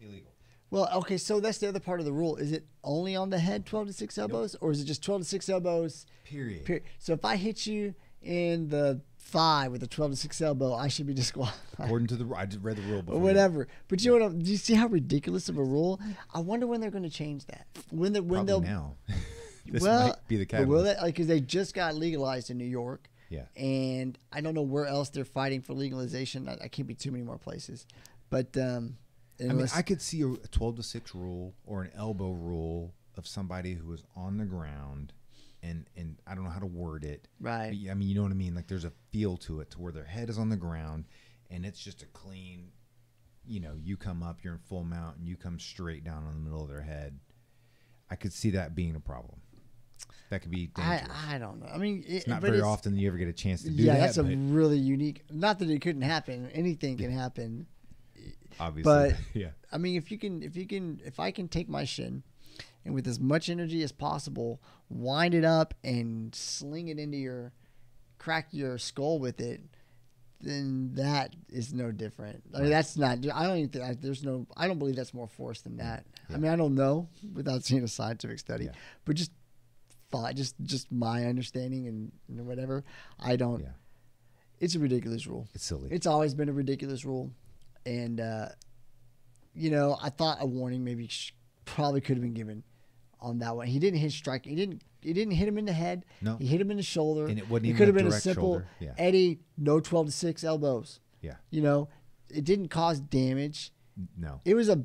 B: illegal.
A: Well, okay, so that's the other part of the rule. Is it only on the head, 12-6 elbows, or is it just 12-6 elbows?
B: Period.
A: So if I hit you in the thigh with a 12-6 elbow, I should be disqualified.
B: According to I just read the rule before.
A: Or whatever. But do you see how ridiculous of a rule? I wonder when they're going to change that. When they'll
B: now. This might be the catalyst.
A: Will they? Because they just got legalized in New York.
B: Yeah.
A: And I don't know where else they're fighting for legalization. I can't be too many more places. But
B: I could see a 12-6 rule or an elbow rule of somebody who is on the ground, and I don't know how to word it.
A: Right.
B: But, I mean, you know what I mean? Like there's a feel to it to where their head is on the ground, and it's just a clean, you come up, you're in full mount, and you come straight down on the middle of their head. I could see that being a problem. That could be dangerous.
A: I don't know. I mean,
B: it's not very often you ever get a chance to do that.
A: Yeah, that's a really unique. Not that it couldn't happen. Anything can happen.
B: Obviously,
A: but
B: yeah.
A: I mean, if I can take my shin and with as much energy as possible, wind it up and sling it into crack your skull with it, then that is no different. I mean, that's not. I don't even think I don't believe that's more force than that. Yeah. I mean, I don't know without seeing a scientific study, but just my understanding and whatever. I don't. Yeah. It's a ridiculous rule.
B: It's silly.
A: It's always been a ridiculous rule. And, I thought a warning maybe probably could have been given on that one. He didn't hit strike. He didn't didn't hit him in the head.
B: No.
A: He hit him in the shoulder.
B: And it wasn't
A: It
B: even
A: could have
B: a
A: been a
B: direct
A: simple
B: shoulder. Yeah.
A: Eddie, no 12-6 elbows.
B: Yeah.
A: You know, it didn't cause damage.
B: No.
A: It was like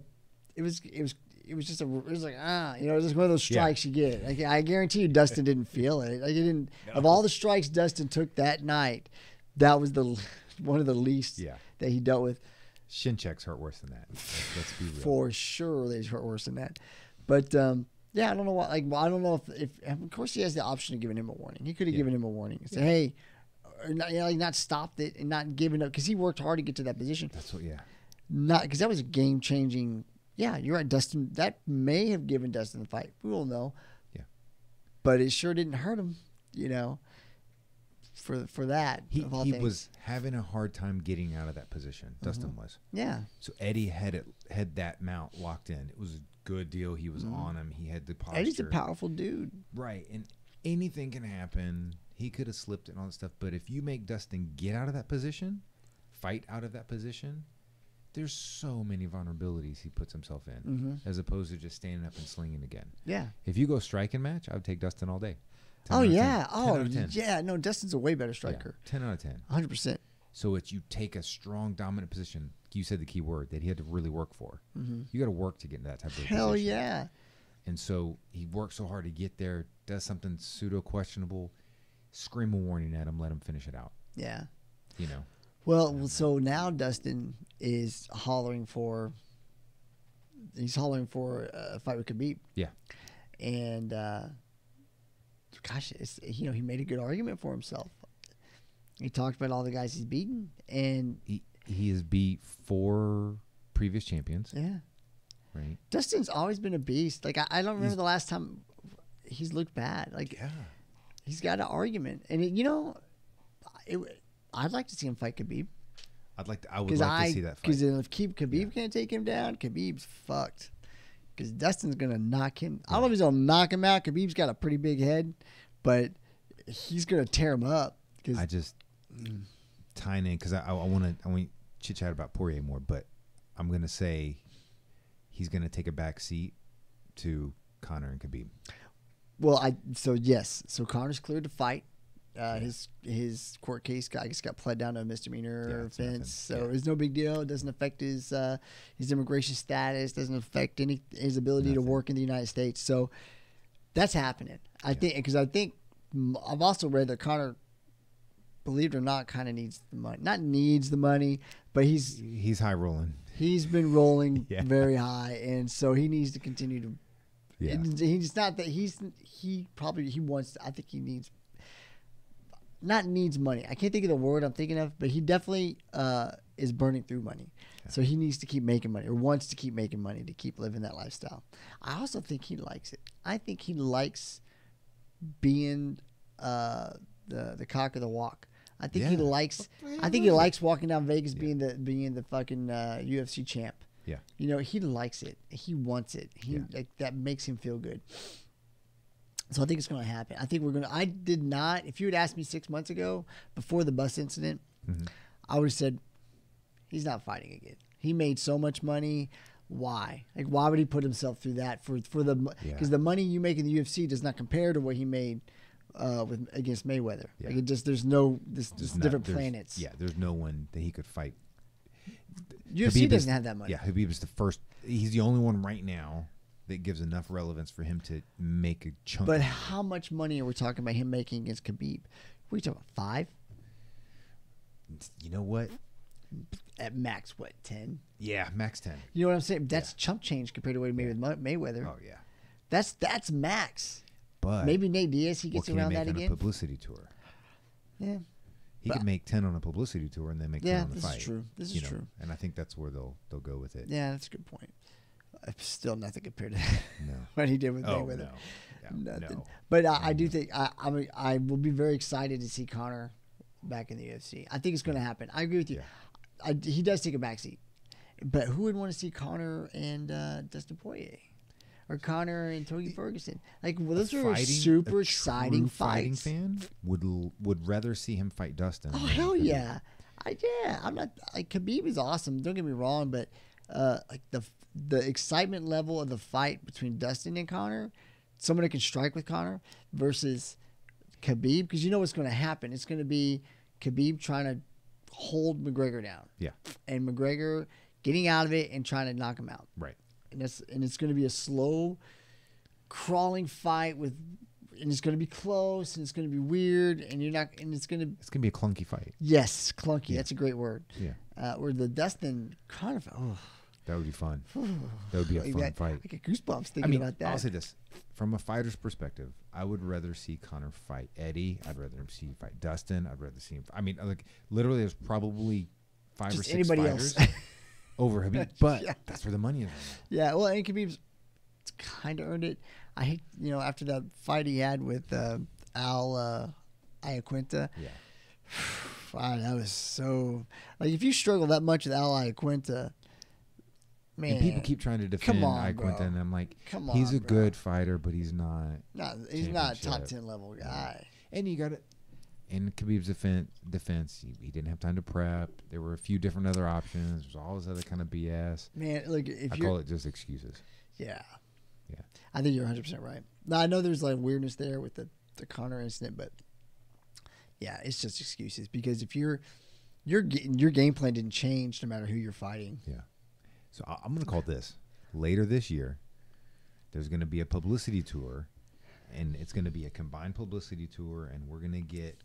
A: it was just you know, it was just one of those strikes you get. Like, I guarantee you Dustin didn't feel it. Like, it didn't. No. Of all the strikes Dustin took that night, that was one of the least that he dealt with.
B: Shin checks hurt worse than that. Let's be real.
A: For sure, they hurt worse than that. But yeah, I don't know what. Like, I don't know if of course he has the option of giving him a warning. He could have given him a warning and said, "Hey," or not, you know, like, not stopped it and not given up because he worked hard to get to that position.
B: That's what. Yeah.
A: Not because that was a game changing. Yeah, you're right, Dustin. That may have given Dustin the fight. We will know. Yeah. But it sure didn't hurt him. You know. For that,
B: he was having a hard time getting out of that position. Dustin was. Yeah. So Eddie had that mount locked in. It was a good deal. He was on him. He had the posture.
A: Eddie's a powerful dude.
B: Right, and anything can happen. He could have slipped and all that stuff. But if you make Dustin get out of that position, fight out of that position, there's so many vulnerabilities he puts himself in, as opposed to just standing up and slinging again. Yeah. If you go striking match, I would take Dustin all day.
A: Oh, yeah. Oh, yeah. No, Dustin's a way better striker.
B: Yeah, 10 out of 10.
A: 100%.
B: So you take a strong, dominant position. You said the key word that he had to really work for. You got to work to get into that type of position.
A: Hell yeah.
B: And so he worked so hard to get there, does something pseudo-questionable, scream a warning at him, let him finish it out. Yeah. You know.
A: Well, so now Dustin is hollering for a fight with Khabib. Yeah. And gosh, he made a good argument for himself. He talked about all the guys he's beaten, and
B: he has beat 4 previous champions. Yeah,
A: right. Dustin's always been a beast. Like, I don't remember the last time he's looked bad. Like, he's got an argument, and I'd like to see him fight Khabib.
B: I would like to see that fight.
A: Because if Khabib can't take him down, Khabib's fucked. Because Dustin's going to knock him. I don't know if he's going to knock him out. Khabib's got a pretty big head, but he's going to tear him up.
B: I just tying in because I want to chit chat about Poirier more, but I'm going to say he's going to take a back seat to Conor and Khabib.
A: Well, so Conor's cleared to fight. His court case got pled down to a misdemeanor offense, so it's no big deal. It doesn't affect his immigration status. Doesn't affect his ability to work in the United States. So that's happening. I think because I've also read that Conor, believe it or not, kind of needs the money. Not needs the money, but he's
B: high rolling.
A: He's been rolling very high, and so he needs to continue to. Yeah. He's not that he wants. I think he needs. Not needs money. I can't think of the word I'm thinking of, but he definitely is burning through money. Yeah. So he needs to keep making money or wants to keep making money to keep living that lifestyle. I also think he likes it. I think he likes being the cock of the walk. I think he likes. I think he likes walking down Vegas being the fucking UFC champ. Yeah. You know, he likes it. He wants it. That makes him feel good. So I think it's going to happen. I think I did not, if you had asked me 6 months ago, before the bus incident, I would have said, he's not fighting again. He made so much money. Why? Like, why would he put himself through that because the money you make in the UFC does not compare to what he made against Mayweather. Yeah. Like, there's different planets.
B: Yeah, there's no one that he could fight.
A: UFC doesn't have that money.
B: Yeah, Khabib is he's the only one right now that gives enough relevance for him to make a chunk.
A: But how much money are we talking about him making against Khabib? What are you talking about, 5?
B: You know what?
A: At max, 10?
B: Yeah, max 10.
A: You know what I'm saying? That's chump change compared to what he made with Mayweather.
B: Oh, yeah.
A: That's max.
B: But
A: maybe Nate Diaz, he gets around that again.
B: On a publicity tour. Yeah. He could make 10 on a publicity tour and then make 10 on the fight.
A: This is true.
B: And I think that's where they'll go with it.
A: Yeah, that's a good point. Still nothing compared to what he did with Mayweather. Nothing. No. But I do think I will be very excited to see Conor back in the UFC. I think it's going to happen. I agree with you. Yeah. He does take a backseat. But who would want to see Conor and Dustin Poirier? Or Conor and Tony Ferguson? Like, those are super exciting fights.
B: Fighting fan would rather see him fight Dustin.
A: Oh, hell yeah. I'm not, Khabib is awesome. Don't get me wrong, but the excitement level of the fight between Dustin and Conor, someone that can strike with Conor versus Khabib, because you know what's going to happen. It's going to be Khabib trying to hold McGregor down.
B: Yeah.
A: And McGregor getting out of it and trying to knock him out.
B: Right.
A: And it's going to be a slow, crawling fight and it's going to be close and it's going to be weird and it's going to
B: be a clunky fight.
A: Yes, clunky.
B: Yeah.
A: That's a great word.
B: Yeah.
A: Where the Dustin Conor.
B: That would be fun. That would be a fun fight.
A: I get goosebumps thinking about that.
B: I'll say this. From a fighter's perspective, I would rather see Conor fight Eddie. I'd rather see him fight Dustin. I'd rather see him. Like literally, there's probably 5
A: Just
B: or 6
A: anybody
B: fighters
A: else.
B: over Khabib. But that's where the money is.
A: Yeah, well, and Khabib's kind of earned it. I hate, after that fight he had with Al Iaquinta.
B: Yeah.
A: Wow, that was so. Like, if you struggle that much with Al Iaquinta, man.
B: And people keep trying to defend Iaquinta, and I'm like, he's a good fighter, but he's not.
A: No, he's not a top 10 level guy.
B: And you got it. In Khabib's defense, he didn't have time to prep. There were a few different other options. There's all this other kind of BS.
A: Man, look,
B: I call it just excuses.
A: Yeah.
B: Yeah.
A: I think you're 100% right. Now, I know there's like weirdness there with the Conor incident, but yeah, it's just excuses because if your game plan didn't change no matter who you're fighting.
B: Yeah. So I'm going to call this later this year. There's going to be a publicity tour, and it's going to be a combined publicity tour, and we're going to get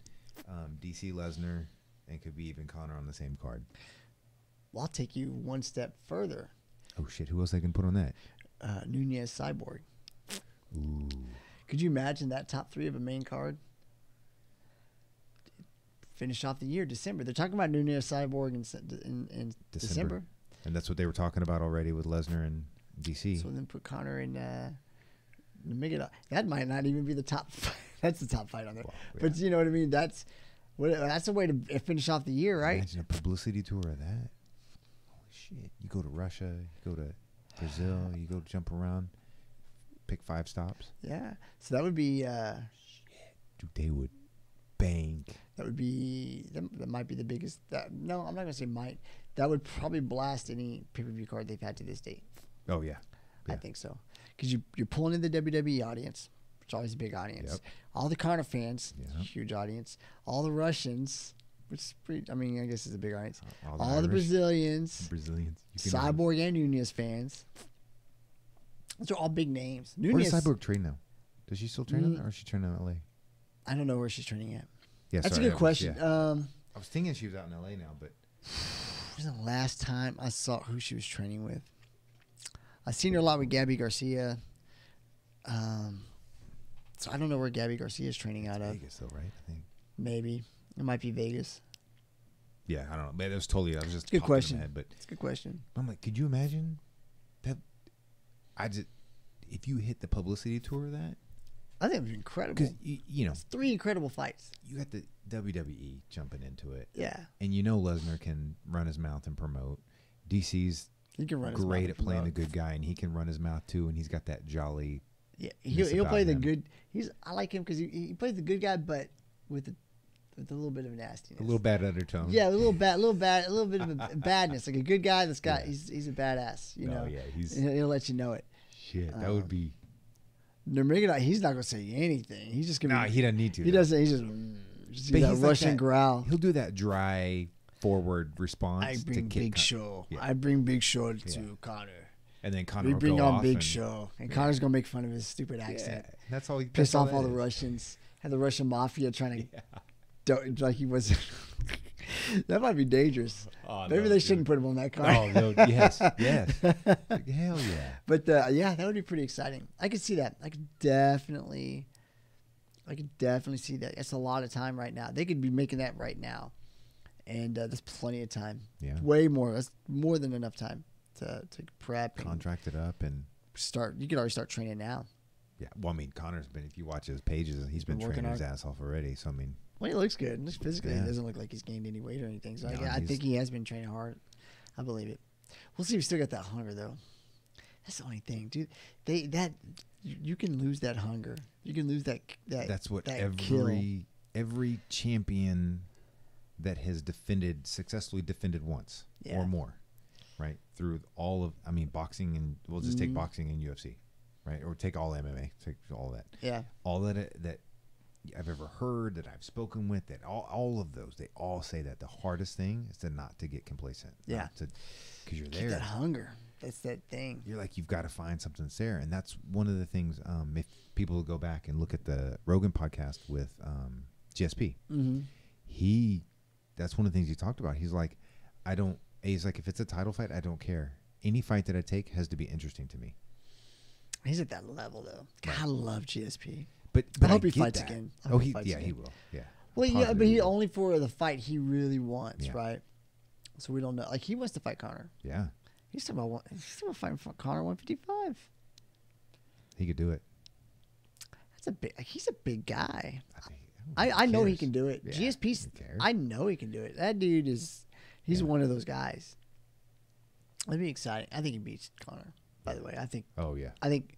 B: DC Lesnar and Khabib and Conor on the same card.
A: Well, I'll take you one step further.
B: Oh shit! Who else I can put on that?
A: Nunez Cyborg.
B: Ooh.
A: Could you imagine that top 3 of a main card? Finish off the year, December. They're talking about Nunez Cyborg in December.
B: And that's what they were talking about already with Lesnar and DC.
A: So then put Conor in that might not even be the top fight. That's the top fight on there. Well, yeah. But you know what I mean? That's a way to finish off the year, right?
B: Imagine a publicity tour of that. Holy shit. You go to Russia, you go to Brazil, you go jump around, pick 5 stops.
A: Yeah. So that would be
B: shit. Dude, they would bank.
A: That would be that might be the biggest. No, I'm not gonna say might. That would probably blast any pay-per-view card they've had to this date.
B: Oh yeah,
A: I think so. Because you're pulling in the WWE audience, which is always a big audience.
B: Yep.
A: All the Conor fans,
B: yep.
A: Huge audience. All the Russians, which is pretty. I mean, I guess it's a big audience. All the
B: Irish,
A: Brazilians, Cyborg
B: have...
A: and Nunez fans. Those are all big names.
B: Where does Cyborg train now? Does she still train or is she training in LA?
A: I don't know where she's training at.
B: Yeah,
A: that's a good question.
B: I was thinking she was out in LA now, but
A: when was the last time I saw who she was training with? I've seen her a lot with Gabby Garcia. So I don't know where Gabby Garcia is training out of.
B: Vegas, though, right? I think
A: maybe it might be Vegas.
B: Yeah, I don't know. Man, that was totally. I was just
A: good question.
B: Head, but
A: it's a good question.
B: I'm like, could you imagine that? If you hit the publicity tour of that.
A: I think it was incredible.
B: Because, you know.
A: It's 3 incredible fights.
B: You got the WWE jumping into it.
A: Yeah.
B: And you know Lesnar can run his mouth and promote. DC's great at playing the good guy, and he can run his mouth too, and he's got that jolly.
A: Yeah, he'll play the good. I like him because he plays the good guy, but with a little bit of nastiness.
B: A little bad undertone.
A: Yeah, a little bit of a badness. Like a good guy that's got, he's a badass, you know.
B: Yeah,
A: he'll let you know it.
B: Shit, that would be.
A: Nurmagomedov, he's not gonna say anything. He's just gonna.
B: No, he doesn't need to.
A: He doesn't. He's just that Russian growl.
B: He'll do that dry forward response.
A: I bring Big Show.
B: Yeah.
A: I bring Big Show to Conor.
B: And then Conor
A: we
B: will
A: bring
B: go
A: on
B: off
A: Big Show, and Conor's gonna make fun of his stupid accent.
B: Yeah, that's all he
A: piss off all the Russians. Had the Russian mafia trying to like he was. That might be dangerous. Oh, maybe they shouldn't put him on that card.
B: Oh no! Yes. Like, hell yeah!
A: But yeah, that would be pretty exciting. I could see that. I could definitely see that. It's a lot of time right now. They could be making that right now, and there's plenty of time.
B: Yeah,
A: way more. That's more than enough time to prep,
B: contract it up, and
A: start. You could already start training now.
B: Yeah, well, I mean, Conor's been. If you watch his pages, he's been training his ass off already. So I mean.
A: Well, he looks good. Physically, he doesn't look like he's gained any weight or anything. So I think he has been training hard. I believe it. We'll see if he still got that hunger, though. That's the only thing, dude. You can lose that hunger. You can lose that.
B: That's what
A: that
B: every champion that has successfully defended once or more, right? Through all of, boxing and we'll just take boxing and UFC. right? Or take all MMA, take all that.
A: Yeah.
B: All that I've ever heard, that I've spoken with, that all of those, they all say that the hardest thing is to not to get complacent.
A: Yeah.
B: Because you're
A: Keep
B: there.
A: that hunger. That's that thing.
B: You're like, you've got to find something that's there. And that's one of the things, if people go back and look at the Rogan podcast with GSP, that's one of the things he talked about. He's like, if it's a title fight, I don't care. Any fight that I take has to be interesting to me.
A: He's at that level, though. God, I love GSP.
B: But
A: I hope he
B: get
A: fights
B: that.
A: again.
B: He will. Yeah.
A: Well, yeah,
B: Positive
A: but he
B: will.
A: only for the fight he really wants,
B: Yeah.
A: right? So we don't know. Like, he wants to fight Conor.
B: Yeah.
A: He's talking about fighting Conor 155.
B: He could do it.
A: That's a big. He's a big guy.
B: I
A: I know he can do it.
B: Yeah,
A: GSP's.
B: who cares?
A: I know he can do it. That dude is. He's one of those guys. That'd be exciting. I think he beats Conor. By the way, I think.
B: Oh yeah.
A: I think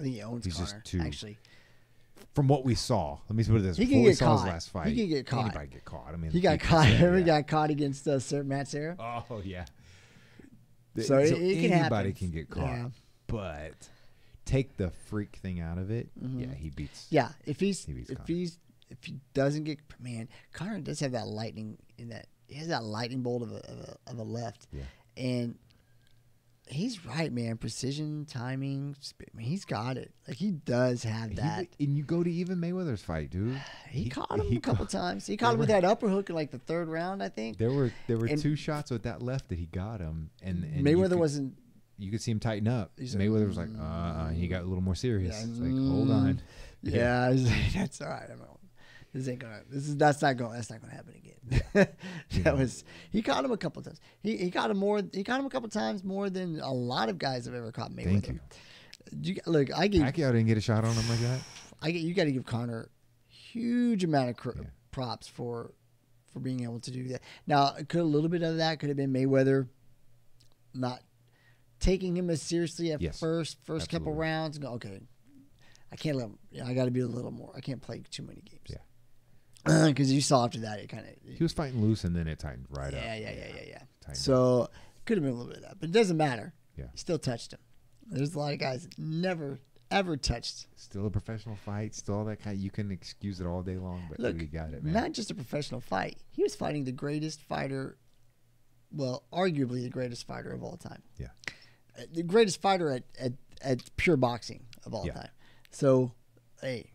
A: he owns
B: He's
A: Conor.
B: just too.
A: Actually,
B: From what we saw, let me put it this:
A: he
B: before
A: can
B: we
A: get
B: saw
A: caught.
B: his last fight,
A: He can get caught.
B: Anybody get caught? I mean,
A: he got
B: people
A: caught.
B: say,
A: He
B: yeah.
A: got caught against Matt Serra.
B: Oh yeah.
A: So it can happen.
B: Anybody can get caught,
A: Yeah.
B: but take the freak thing out of it. Yeah, he beats.
A: Yeah, if he doesn't get, man, Conor does have that lightning in that. He has that lightning bolt of a left.
B: Yeah.
A: And he's right, man. Precision, timing. I mean, he's got it. Like, he does have that.
B: And you go to even Mayweather's fight, dude.
A: He caught him a couple times. He caught him with that upper hook in like the third round, I think.
B: There were two shots with that left that he got him, and
A: Mayweather wasn't.
B: You could see him tighten up. Mayweather was like, he got a little more serious.
A: Yeah,
B: It's like, hold on.
A: Yeah, that's all right. I mean, that's not gonna happen again. He caught him a couple times. He caught him a couple times more than a lot of guys have ever caught Mayweather.
B: Thank you.
A: Look,
B: Pacquiao didn't get a shot on him like that.
A: You got to give Conor huge amount of props for being able to do that. Now, a little bit of that could have been Mayweather not taking him as seriously at first couple rounds. And go, okay, I can't let him. I got to be a little more. I can't play too many games.
B: Yeah.
A: Because you saw after that, it kind of.
B: He was fighting loose, and then it tightened right up.
A: Yeah. So could have been a little bit of that, but it doesn't matter.
B: Yeah.
A: He still touched him. There's a lot of guys that never ever touched.
B: Still a professional fight. Still all that kind. You can excuse it all day long, but
A: look,
B: we got it, man.
A: Not just a professional fight. He was fighting the greatest fighter. Well, arguably the greatest fighter of all time.
B: Yeah.
A: The greatest fighter at pure boxing of all time. So, hey,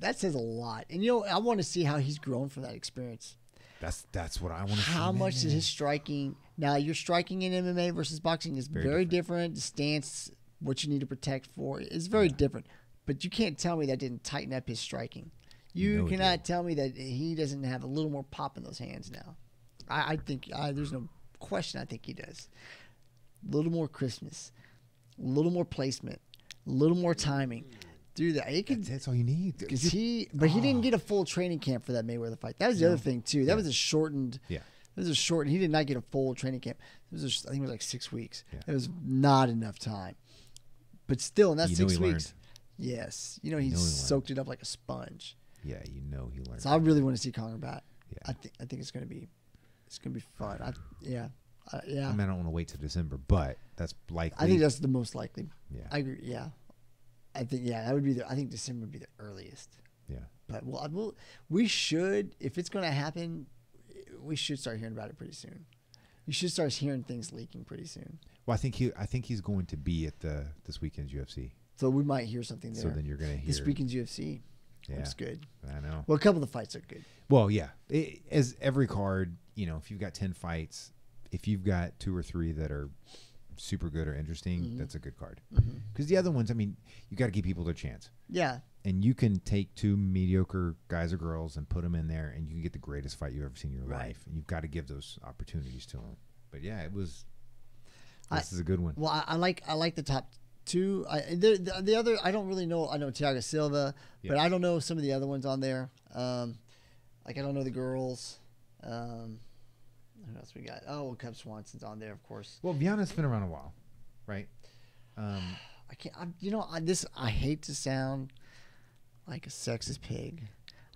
A: that says a lot. And I want to see how he's grown from that experience.
B: That's what I want to see.
A: How much is his striking? Now, your striking in MMA versus boxing is very different. The stance, what you need to protect for, is very different. But you can't tell me that didn't tighten up his striking. You cannot tell me that he doesn't have a little more pop in those hands now. I think there's no question. I think he does. A little more crispness, a little more placement, a little more timing. Do that.
B: That's all you need.
A: He didn't get a full training camp for that Mayweather fight. That was the other thing too. That was a shortened. Yeah. It was a short. He did not get a full training camp. I think it was like 6 weeks. Yeah. It was not enough time. But still, in that 6 weeks, yes, he soaked it up like a sponge.
B: Yeah, he learned.
A: So I really want to see Conor back. Yeah. I think it's gonna be fun. I mean,
B: I don't want to wait till December, but that's likely.
A: I think that's the most likely.
B: Yeah.
A: I agree. Yeah. I think that would be I think December would be the earliest.
B: Yeah.
A: But we should, if it's going to happen, we should start hearing about it pretty soon. You should start hearing things leaking pretty soon.
B: Well, I think he's going to be at this weekend's UFC.
A: So we might hear something there.
B: So then you're going to hear
A: this weekend's UFC.
B: Yeah.
A: Looks good.
B: I know.
A: Well, a couple of the fights are good.
B: Well, yeah. As every card, if you've got 10 fights, if you've got 2 or 3 that are super good or interesting, that's a good card. Because the other ones, I mean, you got to give people their chance.
A: Yeah.
B: And you can take 2 mediocre guys or girls and put them in there, and you can get the greatest fight you've ever seen in your life. And you've got to give those opportunities to them. But yeah, this is a good one.
A: Well, I like the top 2. The other, I don't really know. I know Thiago Silva, but I don't know some of the other ones on there. I don't know the girls. Who else we got? Oh, Cub Swanson's on there, of course.
B: Well, Viana's been around a while, right?
A: I can't. I hate to sound like a sexist pig.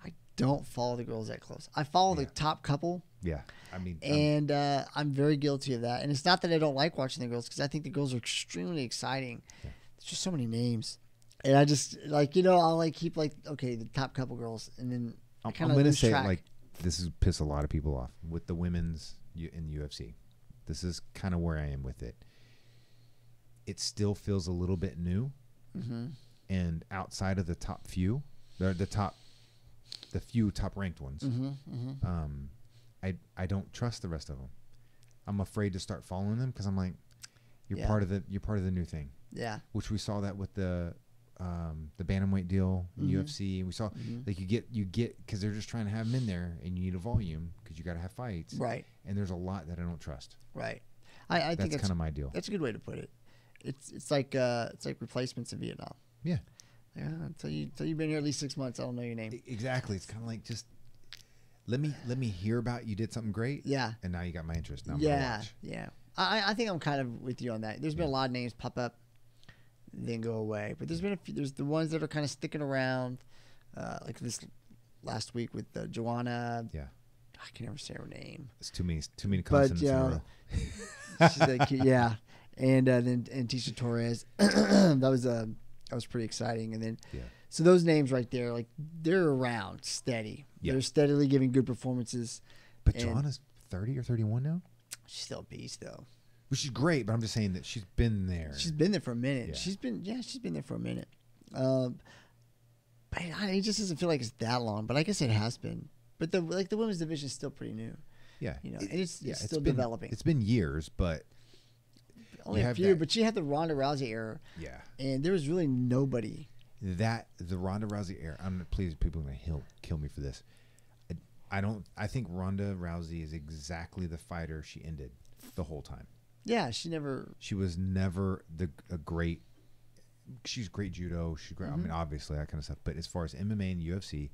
A: I don't follow the girls that close. I follow the top couple.
B: Yeah, I mean,
A: and I'm very guilty of that. And it's not that I don't like watching the girls, because I think the girls are extremely exciting. Yeah. There's just so many names, and I just like I'll like keep like okay the top couple girls, and then
B: I'm
A: kind of
B: gonna
A: lose
B: say
A: track.
B: like this is piss a lot of people off with the women's in UFC. This is kind of where I am with it. It still feels a little bit new, and outside of the top few, the few top ranked ones, I don't trust the rest of them. I'm afraid to start following them because I'm like, you're part of the new thing.
A: Yeah,
B: which we saw that with the bantamweight deal in UFC, and we saw like you get because they're just trying to have them in there, and you need a volume because you got to have fights,
A: right?
B: And there's a lot that I don't trust.
A: Right. I think that's
B: kind of my deal.
A: That's a good way to put it. It's like replacements in Vietnam.
B: Yeah.
A: Yeah. Until you've been here at least 6 months, I don't know your name.
B: Exactly. It's kind of like just let me hear about you did something great.
A: Yeah.
B: And now you got my interest. Now I'm
A: yeah. Yeah. I think I'm kind of with you on that. There's been a lot of names pop up, then go away. But there's been a few. There's the ones that are kind of sticking around, like this last week with Joanna.
B: Yeah.
A: I can never say her name.
B: It's too many consonants in a row.
A: She's like, yeah, and then Tisha Torres. that was pretty exciting. And then so those names right there, like they're around steady. Yeah. They're steadily giving good performances.
B: But Joanna's 30 or 31 now.
A: She's still a beast though.
B: Which is great, but I'm just saying that she's been there.
A: She's been there for a minute.
B: Yeah.
A: She's been there for a minute. But it just doesn't feel like it's that long. But I guess it has been. But the women's division is still pretty new.
B: Yeah,
A: and it's still developing.
B: It's been years, but
A: only a few. But she had the Ronda Rousey era.
B: Yeah,
A: and there was really nobody.
B: The Ronda Rousey era. Please, people are gonna kill me for this. I think Ronda Rousey is exactly the fighter she ended the whole time.
A: Yeah, she was
B: never a great. She's great judo. She's great. I mean, obviously that kind of stuff. But as far as MMA and UFC.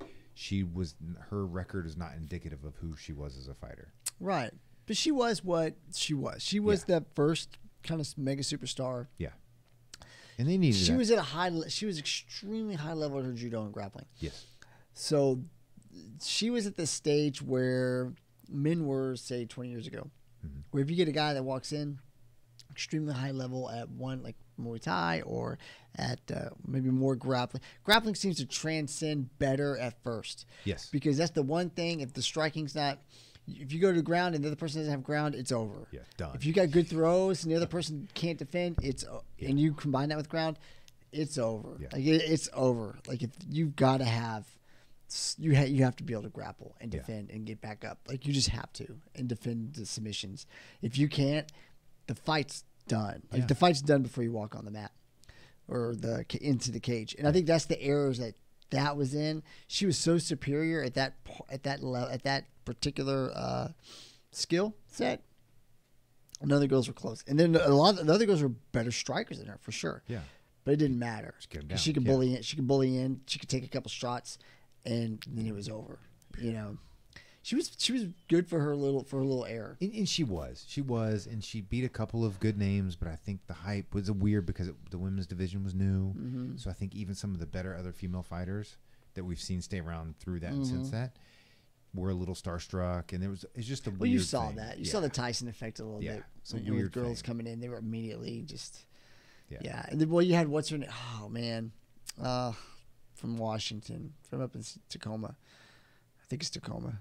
B: Her record is not indicative of who she was as a fighter. Right.
A: But she was what she was. She was the first kind of mega superstar.
B: Yeah. And they needed
A: She was at she was extremely high level at her judo and grappling.
B: Yes.
A: So she was at the stage where men were, say, 20 years ago. Where if you get a guy that walks in extremely high level at one, like Muay Thai or at maybe more grappling. Grappling seems to transcend better at first.
B: Yes.
A: Because that's the one thing, if the striking's not, if you go to the ground and the other person doesn't have ground, it's over.
B: Yeah, done.
A: If you got good throws and the other person can't defend, and you combine that with ground, it's over.
B: Yeah.
A: Like it's over. Like if you've got to have, you have to be able to grapple and defend and get back up. Like you just have to and defend the submissions. If you can't, the fight's done. Like the fight's done before you walk on the mat or into the cage. And I think that's the errors that was in. She was so superior at that particular skill set. None of the girls were close. And then a lot of the other girls were better strikers than her for sure.
B: Yeah.
A: But it didn't matter. She could bully in. She could bully in. She could take a couple shots, and then it was over. You know. She was good for her little error.
B: And she was, and she beat a couple of good names, but I think the hype was weird because the women's division was new. So I think even some of the better other female fighters that we've seen stay around through that and since that were a little starstruck, and it's just a weird thing.
A: Well, you saw that. You saw the Tyson effect a little bit.
B: It's a weird
A: with girls
B: thing.
A: coming in, they were immediately just And then, well, you had what's her name? Oh man, from Washington, from up in Tacoma. I think it's Tacoma.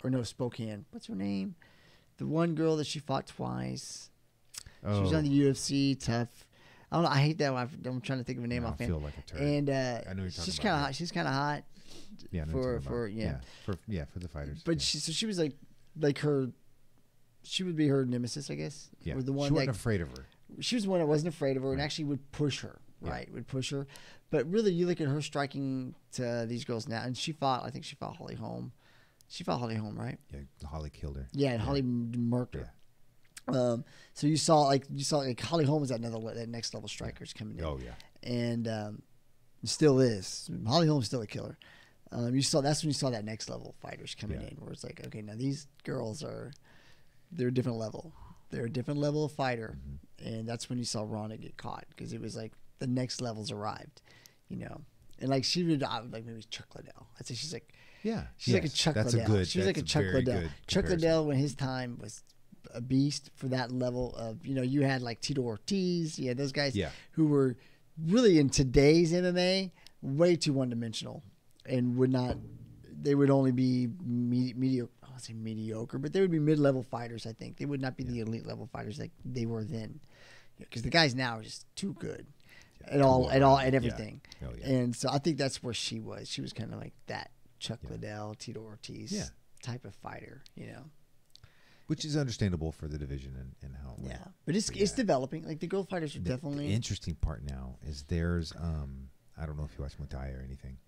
A: Or no, Spokane. What's her name? The one girl that she fought twice. Oh. She was on the UFC. Tough. I don't know. I hate that one. I'm trying to think of a name offhand.
B: I feel like a turd.
A: And
B: I know you're talking
A: she's kind of hot. She's kind of hot.
B: Yeah,
A: for
B: the fighters.
A: But she was like her. She would be her nemesis, I guess.
B: Yeah.
A: Or the one
B: she wasn't afraid of her.
A: She was the one that wasn't afraid of her and actually would push her. Right, would push her. But really, you look at her striking to these girls now, and I think she fought Holly Holm. She fought Holly Holm, right?
B: Yeah, Holly killed her.
A: Yeah, and Holly murked her. Yeah. So you saw like Holly Holm was that next level strikers coming in.
B: Oh yeah.
A: And still is. Holly Holm's still a killer. That's when you saw that next level fighters coming in, where it's like, okay, now these girls they're a different level. They're a different level of fighter, and that's when you saw Ronda get caught because it was like. The next levels arrived, you know, and like she would like maybe Chuck Liddell. I'd say she's like, she's like a Chuck Liddell. She was like a Chuck Liddell. Chuck Liddell when his time was a beast for that level of, you had like Tito Ortiz, those guys who were really in today's MMA way too one-dimensional and they would only be mediocre. I won't say mediocre, but they would be mid-level fighters. I think they would not be the elite level fighters like they were then, because the guys now are just too good at everything.
B: Yeah. Oh, yeah.
A: And so I think that's where she was. She was kind of like that Chuck Liddell, Tito Ortiz type of fighter,
B: Which is understandable for the division and how.
A: Yeah, but it's developing. Like the girl fighters are definitely.
B: The interesting part now is there's I don't know if you watch Muay Thai or anything.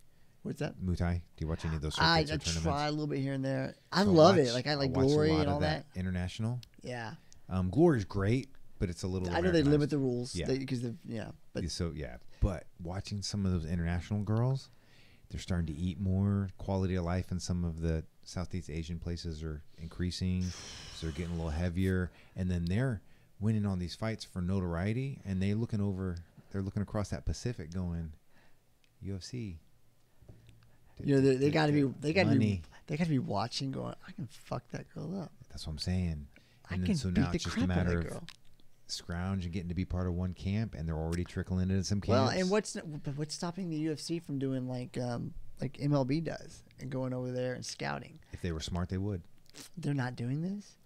A: What's that?
B: Muay Thai? Do you watch any of those?
A: I try a little bit here and there. I love it. Like I like Glory and all that.
B: International.
A: Yeah.
B: Glory's great, but it's a little.
A: I know they limit the rules.
B: Yeah. But watching some of those international girls, they're starting to eat more. Quality of life in some of the Southeast Asian places are increasing, so they're getting a little heavier, and then they're winning on these fights for notoriety, and they're looking across that Pacific, going, UFC.
A: They got to be watching, going, I can fuck that girl up.
B: That's what I'm saying.
A: And then so now it's just a matter of
B: scrounge and getting to be part of one camp, and they're already trickling into some camps.
A: Well, and what's stopping the UFC from doing like MLB does and going over there and scouting?
B: If they were smart, they would.
A: They're not doing this.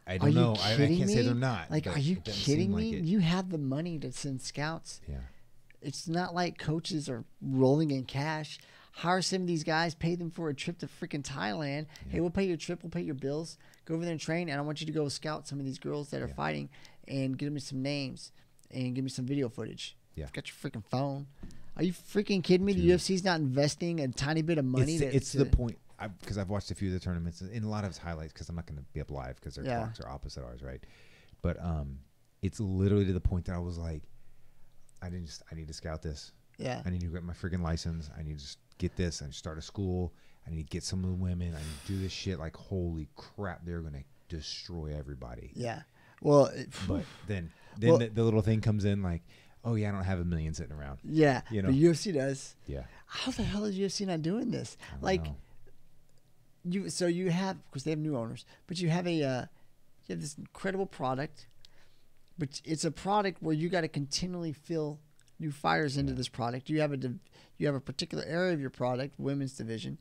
B: I don't know. I can't say they're not.
A: Like, are you kidding me? You have the money to send scouts.
B: Yeah.
A: It's not like coaches are rolling in cash. Hire some of these guys, pay them for a trip to freaking Thailand. Yeah. Hey, we'll pay your trip, we'll pay your bills. Go over there and train, and I want you to go scout some of these girls that are fighting and give me some names and give me some video footage.
B: Yeah.
A: Got your freaking phone. Are you freaking kidding me? Dude. The UFC's not investing a tiny bit of money.
B: It's the point, because I've watched a few of the tournaments in a lot of its highlights, because I'm not going to be up live because their clocks are opposite ours, right? But it's literally to the point that I was like, I need to scout this.
A: Yeah.
B: I need to get my freaking license. I need to just get this. I need to start a school. I need to get some of the women. I need to do this shit. Like, holy crap, they're going to destroy everybody.
A: Yeah. Well,
B: but then the little thing comes in like, oh yeah, I don't have $1 million sitting around.
A: Yeah. But UFC does.
B: Yeah.
A: How the hell is UFC not doing this? Like,
B: know.
A: you have, because they have new owners, but you have this incredible product, but it's a product where you got to continually fill new fighters into this product. You have a particular area of your product, women's division,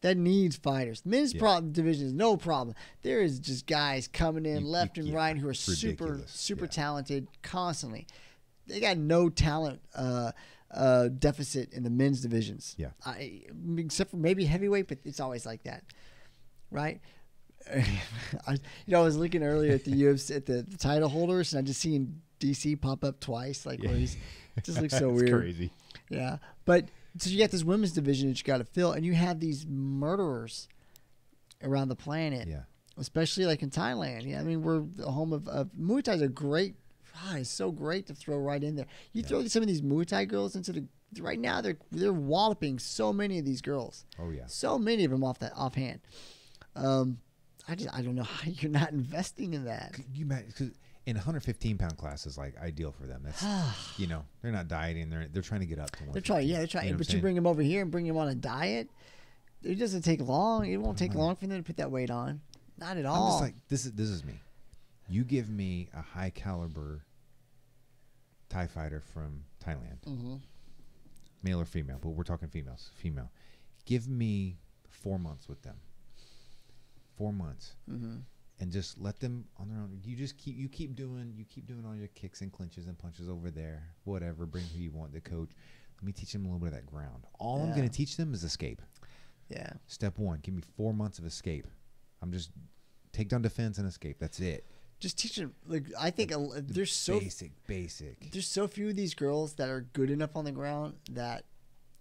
A: that needs fighters. Men's division is no problem. There is just guys coming in left and right who are super talented constantly. They got no talent deficit in the men's divisions.
B: Yeah,
A: except for maybe heavyweight, but it's always like that, right? I was looking earlier at the UFC at the title holders, and I just seen DC pop up twice, like where he's. It just looks so weird.
B: Crazy.
A: Yeah. But so you got this women's division that you got to fill, and you have these murderers around the planet.
B: Yeah.
A: Especially like in Thailand. Yeah. I mean, we're the home of Muay Thai is a great. It's so great to throw right in there. You throw some of these Muay Thai girls into right now. They're walloping so many of these girls.
B: Oh yeah.
A: So many of them offhand. I don't know how you're not investing in that.
B: You might, because in 115-pound class is like ideal for them. That's they're not dieting. They're trying to get up to 115.
A: They're trying. But you bring them over here and bring them on a diet. It doesn't take long. It won't take long for them to put that weight on. Not at all.
B: I'm just like, this is me. You give me a high caliber Thai fighter from Thailand, male or female, but we're talking females. Female. Give me 4 months with them. 4 months. And just let them on their own. You keep doing all your kicks and clinches and punches over there. Whatever. Bring who you want. The coach. Let me teach them a little bit of that ground. All I'm going to teach them is escape.
A: Yeah.
B: Step 1. Give me 4 months of escape. I'm just take down defense and escape. That's it.
A: Just teach them. Like, I think there's so
B: basic.
A: There's so few of these girls that are good enough on the ground that,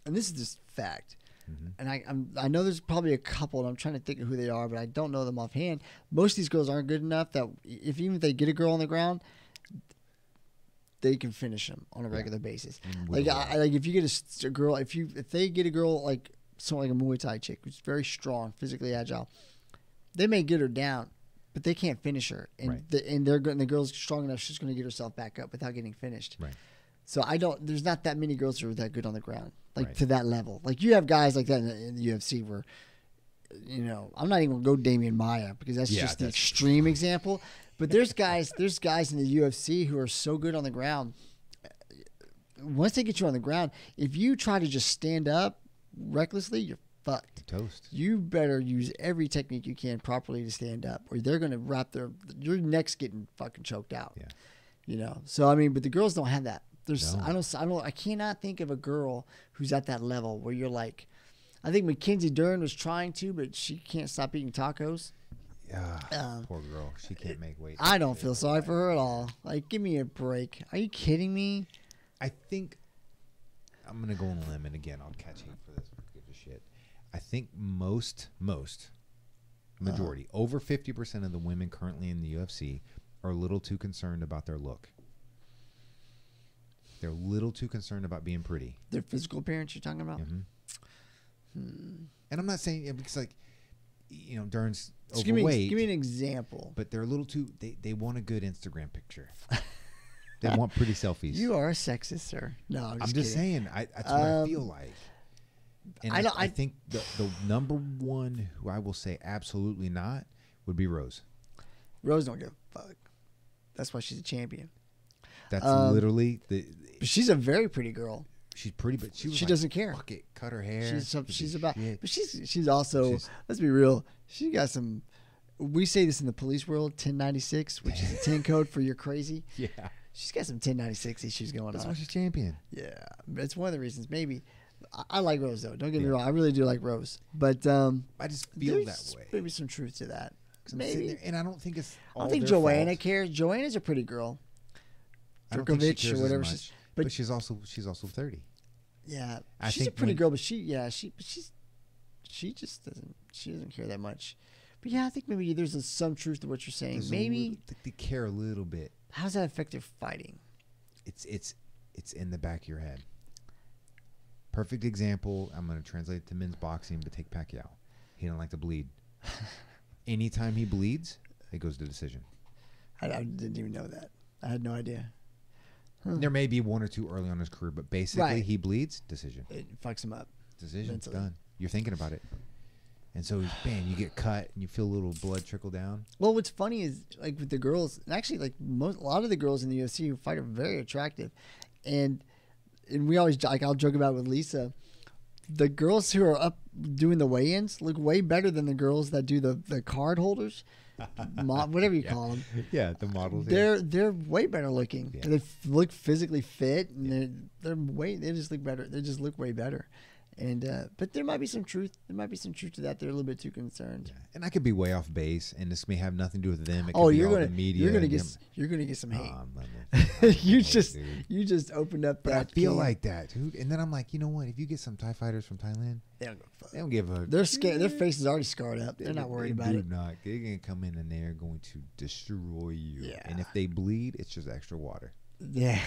A: and this is just fact. And I know there's probably a couple, and I'm trying to think of who they are, but I don't know them offhand. Most of these girls aren't good enough that even if they get a girl on the ground, they can finish them on a regular basis. Like if you get a girl, if they get a girl like someone like a Muay Thai chick who's very strong, physically agile, they may get her down, but they can't finish her, and the girl's strong enough, she's going to get herself back up without getting finished.
B: Right.
A: So there's not that many girls who are that good on the ground, to that level. Like you have guys like that in the UFC where, I'm not even going to go Damian Maia because that's just the extreme example. But there's guys in the UFC who are so good on the ground. Once they get you on the ground, if you try to just stand up recklessly, you're fucked.
B: Toast.
A: You better use every technique you can properly to stand up, or they're gonna your neck's getting fucking choked out.
B: Yeah.
A: You know. So I mean, but the girls don't have that.
B: No.
A: I cannot think of a girl who's at that level where you're like, I think Mackenzie Dern was trying to, but she can't stop eating tacos.
B: Yeah, poor girl. She can't make weight.
A: I don't feel sorry for her at all. Like, give me a break. Are you kidding me?
B: I think I'm gonna go on a limb, and again, I'll catch you for this. Give a shit. I think majority, over 50% of the women currently in the UFC are a little too concerned about their look. They're a little too concerned about being pretty.
A: Their physical appearance you're talking about?
B: And I'm not saying because, like, you know, Dern's
A: so
B: overweight.
A: Give me an example.
B: But they're a little too. They want a good Instagram picture. They want pretty selfies.
A: You are a sexist, sir. No, I'm just
B: saying. That's what I feel like. And I think the number one who I will say absolutely not would be Rose.
A: Rose don't give a fuck. That's why she's a champion.
B: That's literally
A: But she's a very pretty girl.
B: She's pretty, but she
A: doesn't care.
B: Fuck it, cut her hair.
A: She's about, but she's also. Let's be real. She got some. We say this in the police world, 1096, which is a 10 code for you're crazy.
B: Yeah.
A: She's got some 1096 issues going on.
B: That's why she's champion.
A: Yeah, it's one of the reasons. Maybe I like Rose though. Don't get me wrong. I really do like Rose, but I
B: just feel that way.
A: Maybe some truth to that.
B: Maybe, and I don't think it's.
A: I don't think Joanna cares. Joanna's a pretty girl. Djokovic or whatever.
B: But she's also 30.
A: Yeah, she's a pretty girl, but she just doesn't care that much. But yeah, I think maybe there's some truth to what you're saying. Maybe
B: they care a little bit.
A: How does that affect their fighting?
B: It's in the back of your head. Perfect example. I'm going to translate it to men's boxing, but take Pacquiao. He don't like to bleed. Anytime he bleeds, it goes to decision.
A: I didn't even know that. I had no idea.
B: There may be one or two early on in his career, but basically he bleeds, decision.
A: It fucks him up.
B: Decision, done. You're thinking about it. And so, bam, you get cut and you feel a little blood trickle down.
A: Well, what's funny is, like, with the girls, and actually, like, a lot of the girls in the UFC who fight are very attractive. And we always, like, I'll joke about it with Lisa. The girls who are up doing the weigh-ins look way better than the girls that do the card holders. Whatever you call them.
B: Yeah, the models.
A: They're way better looking.
B: Yeah.
A: They look physically fit, and they just look better. They just look way better. And but there might be some truth. There might be some truth to that. They're a little bit too concerned.
B: Yeah. And I could be way off base, and this may have nothing to do with them. It
A: could
B: be
A: you're
B: all
A: gonna
B: the media.
A: You're gonna get some hate.
B: You
A: just opened up.
B: But I feel like that, dude. And then I'm like, you know what? If you get some Thai fighters from Thailand,
A: they don't go fuck.
B: They don't give a.
A: They're scared. Their face is already scarred up. They're not worried about it.
B: They're gonna come in and they're going to destroy you.
A: Yeah.
B: And if they bleed, it's just extra water.
A: Yeah.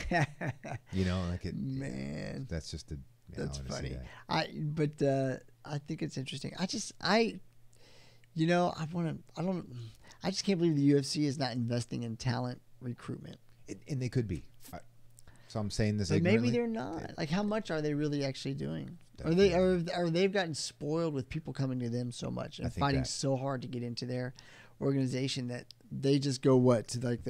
B: You know, like it.
A: Man.
B: That's just a.
A: That's funny. I think it's interesting. I just can't believe the UFC is not investing in talent recruitment.
B: And they could be. So I'm saying this.
A: But maybe they're not. Like, how much are they really actually doing? Or they've gotten spoiled with people coming to them so much and fighting so hard to get into their organization that they just go to like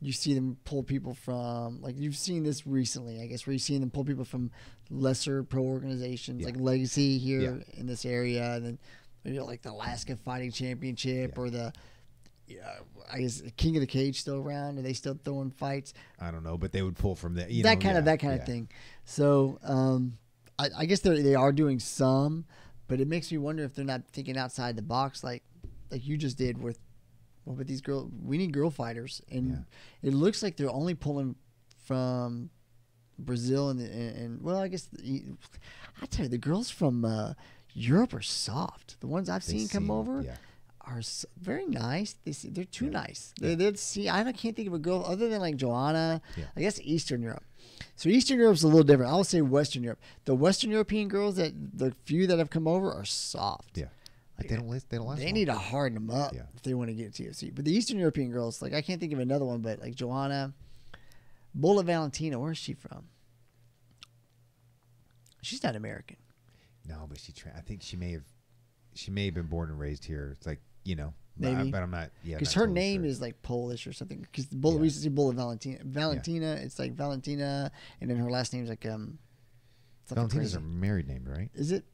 A: you see them pull people from, like, you've seen this recently, I guess, where you've seen them pull people from lesser pro organizations like Legacy here in this area, and then like the Alaska Fighting Championship or the, I guess, King of the Cage still around. Are they still throwing fights?
B: I don't know, but they would pull from that.
A: That kind of thing. So I guess they are doing some, but it makes me wonder if they're not thinking outside the box, like you just did with. Well, but these girls, we need girl fighters, and it looks like they're only pulling from Brazil and well, I guess I tell you, the girls from Europe are soft. The ones I've seen come over are very nice. They're too nice. I can't think of a girl other than like Joanna. Yeah. I guess Eastern Europe. So Eastern Europe's a little different. I would say Western Europe. The Western European girls the few that have come over are soft.
B: Yeah. Like, they don't last.
A: They need to harden them up if they want to get to TFC. But the Eastern European girls, like, I can't think of another one, but like Joanna, Bola Valentina, where is she from? She's not American.
B: No, but I think she may have been born and raised here. It's like,
A: Maybe.
B: But I'm not. Yeah.
A: Because her name is like Polish or something. Because we used to see Bullet Valentina. Valentina. It's like Valentina, and then her last name's like
B: Valentina's her married name, right?
A: Is it?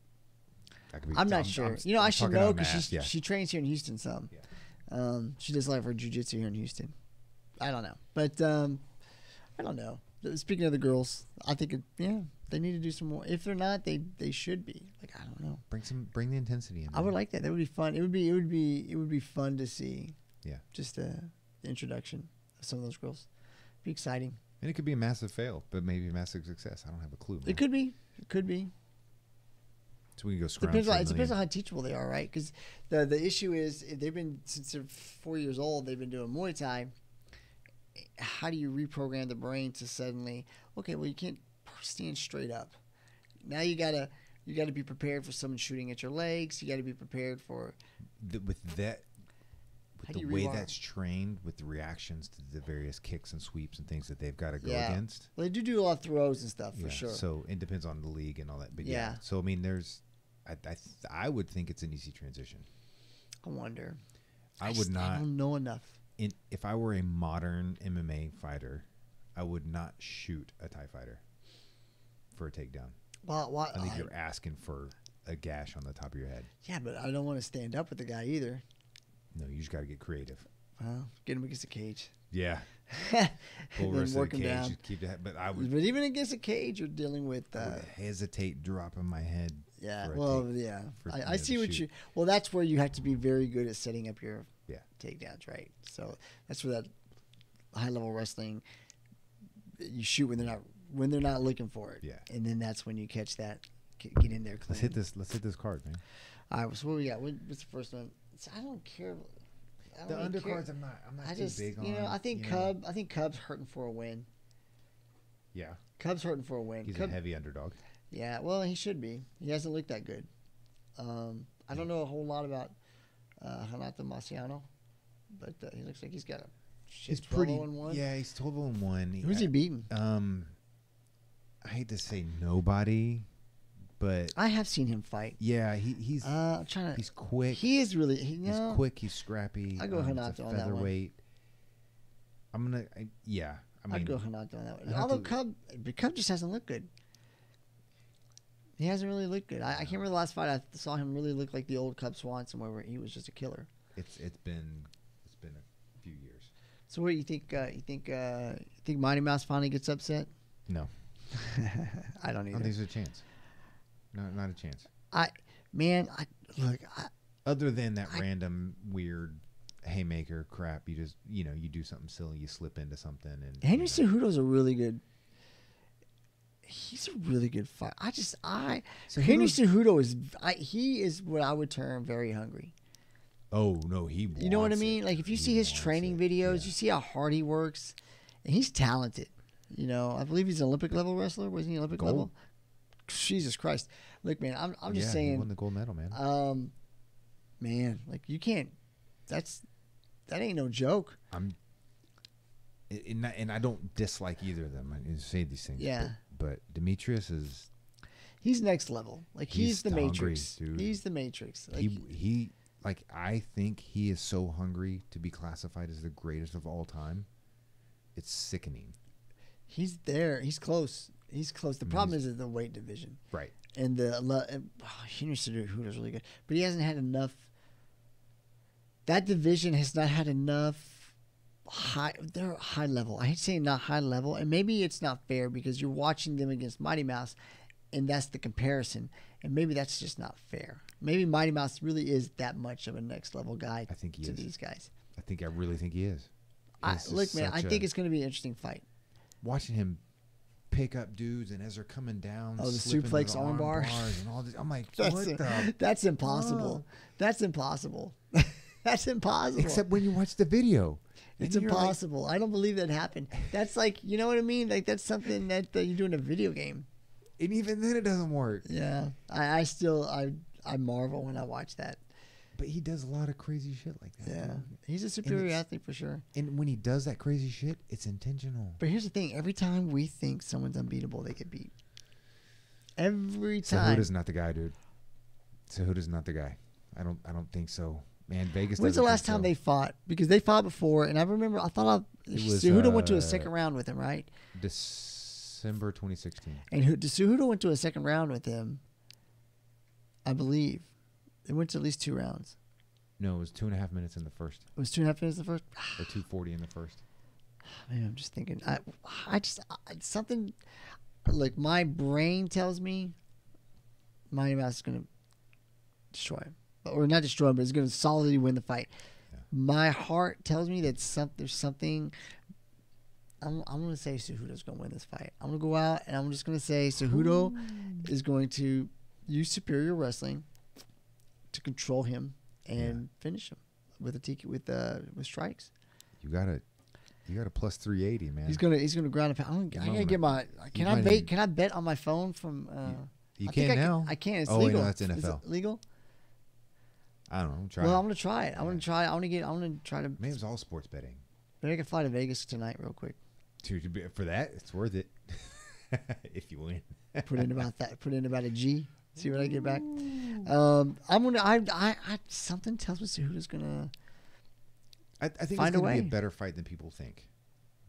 A: I'm not sure. I should know because she trains here in Houston some. Yeah. She does a lot of her jiu-jitsu here in Houston. I don't know. But I don't know. Speaking of the girls, I think they need to do some more. If they're not, they should be. Like, I don't know.
B: Bring the intensity in.
A: I would like that. That would be fun. It would be fun to see.
B: Yeah.
A: Just the introduction of some of those girls. It'd be exciting.
B: And it could be a massive fail, but maybe a massive success. I don't have a clue. Man.
A: It could be. It could be.
B: So we can go scrounge.
A: It depends on how teachable they are, right? Because the issue is they've been, since they're 4 years old, they've been doing Muay Thai. How do you reprogram the brain to suddenly, okay, well, you can't stand straight up. Now you gotta be prepared for someone shooting at your legs. You got to be prepared for
B: the way that's trained, with the reactions to the various kicks and sweeps and things that they've got to go against.
A: Well, they do a lot of throws and stuff for sure.
B: So it depends on the league and all that. But so I mean, I would think it's an easy transition.
A: I wonder.
B: I don't know enough. If I were a modern MMA fighter, I would not shoot a Thai fighter for a takedown.
A: Well,
B: I think you're asking for a gash on the top of your head.
A: Yeah, but I don't want to stand up with the guy either.
B: No, you just got to get creative.
A: Well, get him against a cage.
B: Yeah.
A: Full rest of the cage. Down.
B: Keep that, but
A: even against a cage, you're dealing with.
B: I would hesitate dropping my head.
A: Yeah. I see what you. Well, that's where you have to be very good at setting up your takedowns, right? So that's where that high level wrestling, you shoot when they're not looking for it.
B: Yeah.
A: And then that's when you catch that, get in there clean.
B: Let's hit this card, man.
A: All right. So what we got? What's the first one? I don't care.
B: The undercards, I'm not too big on.
A: I think Cub's hurting for a win.
B: Yeah.
A: Cub's hurting for a win.
B: He's a heavy underdog.
A: Yeah, well, he should be. He hasn't looked that good. I don't know a whole lot about Renato Marciano, but he looks like he's got a shit 12-1.
B: Yeah, he's 12-1.
A: Who's he beaten?
B: I hate to say nobody, but
A: I have seen him fight.
B: Yeah, he's he's quick.
A: He is really
B: he's quick. He's scrappy.
A: I go Renato on that one.
B: Featherweight.
A: I'd go Renato on that one. Although Cub just hasn't looked good. He hasn't really looked good. I can't remember the last fight I saw him really look like the old Cub Swanson, where he was just a killer.
B: It's been a few years.
A: So what do you think? You think Mighty Mouse finally gets upset?
B: No.
A: I don't either.
B: I don't think there's a chance. Not a chance. Other than that random weird haymaker crap, you just you do something silly, you slip into something, and
A: Henry Cejudo's a really good. He's a really good fighter. Henry Cejudo is what I would term very hungry.
B: Oh no, he.
A: You know what I mean? Like if you see his training videos, you see how hard he works, and he's talented. I believe he's an Olympic level wrestler. Was he Olympic level? Jesus Christ! Look, man, I'm just saying.
B: He won the gold medal, man.
A: Man, like you can't. That ain't no joke.
B: And I don't dislike either of them. I say these things.
A: Yeah.
B: But Demetrius is.
A: He's next level. Like he's the Matrix. Dude. He's the Matrix. Like,
B: I think he is so hungry to be classified as the greatest of all time. It's sickening.
A: He's there. He's close. The problem is the weight division.
B: Right.
A: And Henry Cejudo's really good, but he hasn't had enough. That division has not had enough. They're high level. I hate saying not high level, and maybe it's not fair because you're watching them against Mighty Mouse, and that's the comparison. And maybe that's just not fair. Maybe Mighty Mouse really is that much of a next level guy.
B: I think he
A: to
B: is.
A: These guys.
B: I really think he is.
A: Look, man, I think it's going to be an interesting fight.
B: Watching him pick up dudes, and as they're coming down,
A: the suplex arm bar
B: and all this. I'm like,
A: that's impossible. That's impossible. That's impossible.
B: Except when you watch the video.
A: It's impossible. I don't believe that happened. That's like, you know what I mean? Like that's something that you do in a video game.
B: And even then it doesn't work.
A: Yeah. I marvel when I watch that.
B: But he does a lot of crazy shit like that.
A: Yeah. He's a superior athlete for sure.
B: And when he does that crazy shit, it's intentional.
A: But here's the thing. Every time we think someone's unbeatable, they get beat. Every time.
B: Cejudo's not the guy, dude. Cejudo's not the guy. I don't think so. Man, Vegas.
A: When's the last time they fought? Because they fought before, and I remember Cejudo went to a second round with him, right?
B: December 2016.
A: And Cejudo went to a second round with him, I believe. They went to at least 2 rounds.
B: No, it was 2.5 minutes in the first.
A: It was 2.5 minutes in the first?
B: Or 2:40 in the first.
A: Maybe I'm just thinking. Something, like my brain tells me Mighty Mouse is going to destroy him. Or not destroy him, but he's going to solidly win the fight. Yeah. My heart tells me that there's something. I'm going to say Cejudo's going to win this fight. I'm going to go out and I'm just going to say Cejudo is going to use superior wrestling to control him and finish him with strikes.
B: You got a plus 380, man.
A: He's gonna ground and pound. I gotta get my. Can I bet on my phone from?
B: You can now.
A: I can. It's
B: legal.
A: legal.
B: No, that's NFL.
A: Is it legal?
B: I don't know. I'm
A: gonna try it. I'm gonna try. I'm gonna try to.
B: Maybe it's all sports betting.
A: Maybe I can fly to Vegas tonight real quick.
B: Dude, for that, it's worth it. If you win.
A: Put in about a G. See what I get back. I'm gonna. Something tells me Cejudo's gonna.
B: I think it's going to be a better fight than people think.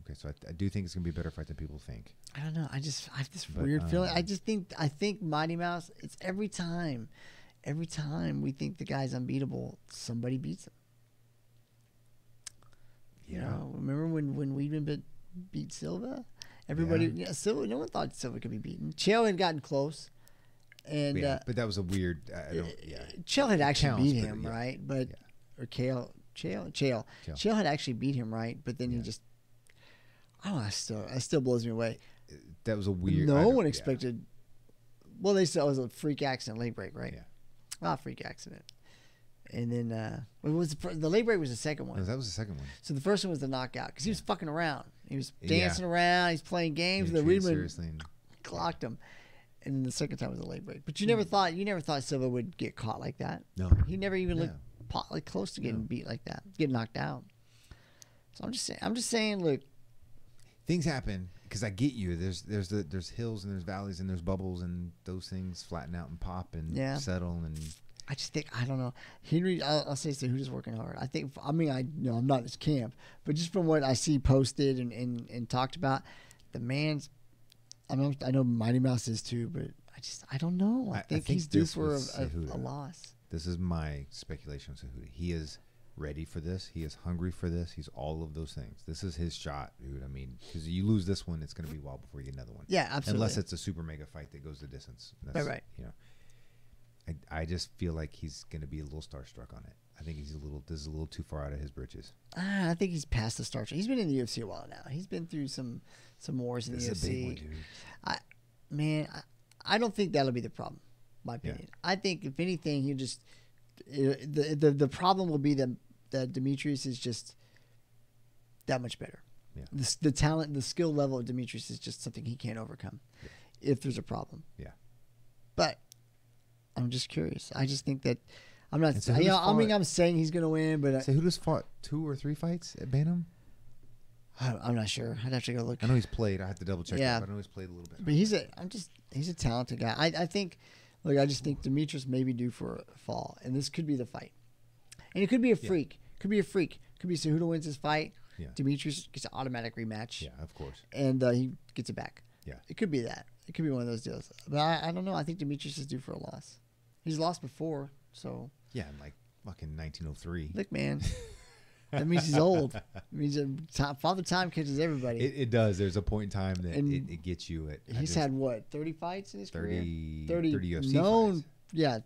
B: Okay, so I do think it's going to be a better fight than people think.
A: I don't know. I have this weird feeling. I think Mighty Mouse. It's every time we think the guy's unbeatable, somebody beats him. Yeah. You know, remember when Weidman beat Silva? Everybody, Silva. No one thought Silva could be beaten. Chael had gotten close, and
B: but that was a weird.
A: Chael had actually beat him, right? But or Chael had actually beat him, right? But then he just, I don't know. It still blows me away.
B: That was a weird.
A: No one expected. Well, they said it was a freak accident, leg break, right?
B: Yeah.
A: Well, freak accident. And then it was the leg break was the second one.
B: No, that was the second one.
A: So the first one was the knockout because he was fucking around. He was dancing around. He's playing games. And the Weidman clocked him. And then the second time was the leg break. But you never thought Silva would get caught like that.
B: No,
A: he never even looked close to getting beat like that, getting knocked out. So I'm just saying, look,
B: things happen because I get you. There's hills and there's valleys and there's bubbles and those things flatten out and pop and settle and.
A: I just think I don't know. Henry, I'll say Cejudo's working hard. I'm not in his camp, but just from what I see posted and talked about, the man's. I know Mighty Mouse is too, but I don't know. I think he's due for a loss.
B: This is my speculation with Cejudo. He is ready for this. He is hungry for this. He's all of those things. This is his shot, dude. I mean, because you lose this one, it's going to be a while before you get another one.
A: Yeah, absolutely.
B: Unless it's a super mega fight that goes the distance.
A: That's, right.
B: You know, I just feel like he's going to be a little starstruck on it. I think this is a little too far out of his britches.
A: I think he's past the starstruck. He's been in the UFC a while now. He's been through some wars in the UFC.
B: This is a big one, dude.
A: I don't think that'll be the problem. My opinion. Yeah. I think if anything, he just the problem will be that Demetrius is just that much better.
B: Yeah.
A: The talent, the skill level of Demetrius is just something he can't overcome. Yeah. If there's a problem.
B: Yeah.
A: But I'm just curious. I just think that I'm not. I'm saying he's going to win, but
B: so who just fought 2 or 3 fights at Bantam?
A: I'm not sure. I'd have to go look.
B: I know he's played. I have to double check. Yeah, but I know he's played a little bit.
A: But he's a talented guy. I think. Look, I just think Demetrius may be due for a fall, and this could be the fight. And it could be a freak. Could be a freak. Could be Cejudo wins his fight.
B: Yeah.
A: Demetrius gets an automatic rematch.
B: Yeah, of course.
A: And he gets it back.
B: Yeah.
A: It could be that. It could be one of those deals. But I don't know. I think Demetrius is due for a loss. He's lost before, so.
B: Yeah, in like fucking 1903.
A: Look, man. That means he's old. It means Father Time catches everybody.
B: It does. There's a point in time that it gets you.
A: He's had, what, 30 fights in his career?
B: 30 UFC fights.
A: Yeah.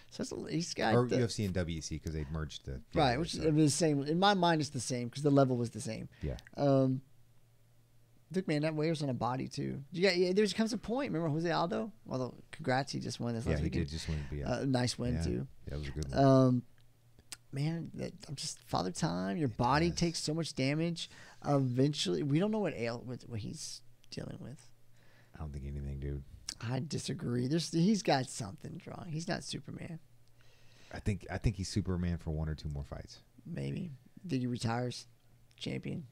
A: So he's got...
B: Or UFC and WEC because they merged the...
A: Right, which is the same. In my mind, it's the same because the level was the same.
B: Yeah.
A: Look, man, that wears on a body, too. There comes a point. Remember Jose Aldo? Although, congrats, he just won this last weekend.
B: Yeah, he did just win.
A: Nice win, too.
B: Yeah, that was a good one.
A: Man, I'm just Father Time. Your body takes so much damage. Eventually, we don't know what he's dealing with.
B: I don't think anything, dude.
A: I disagree. He's got something wrong. He's not Superman.
B: I think he's Superman for 1 or 2 more fights.
A: Maybe. Think he retires champion?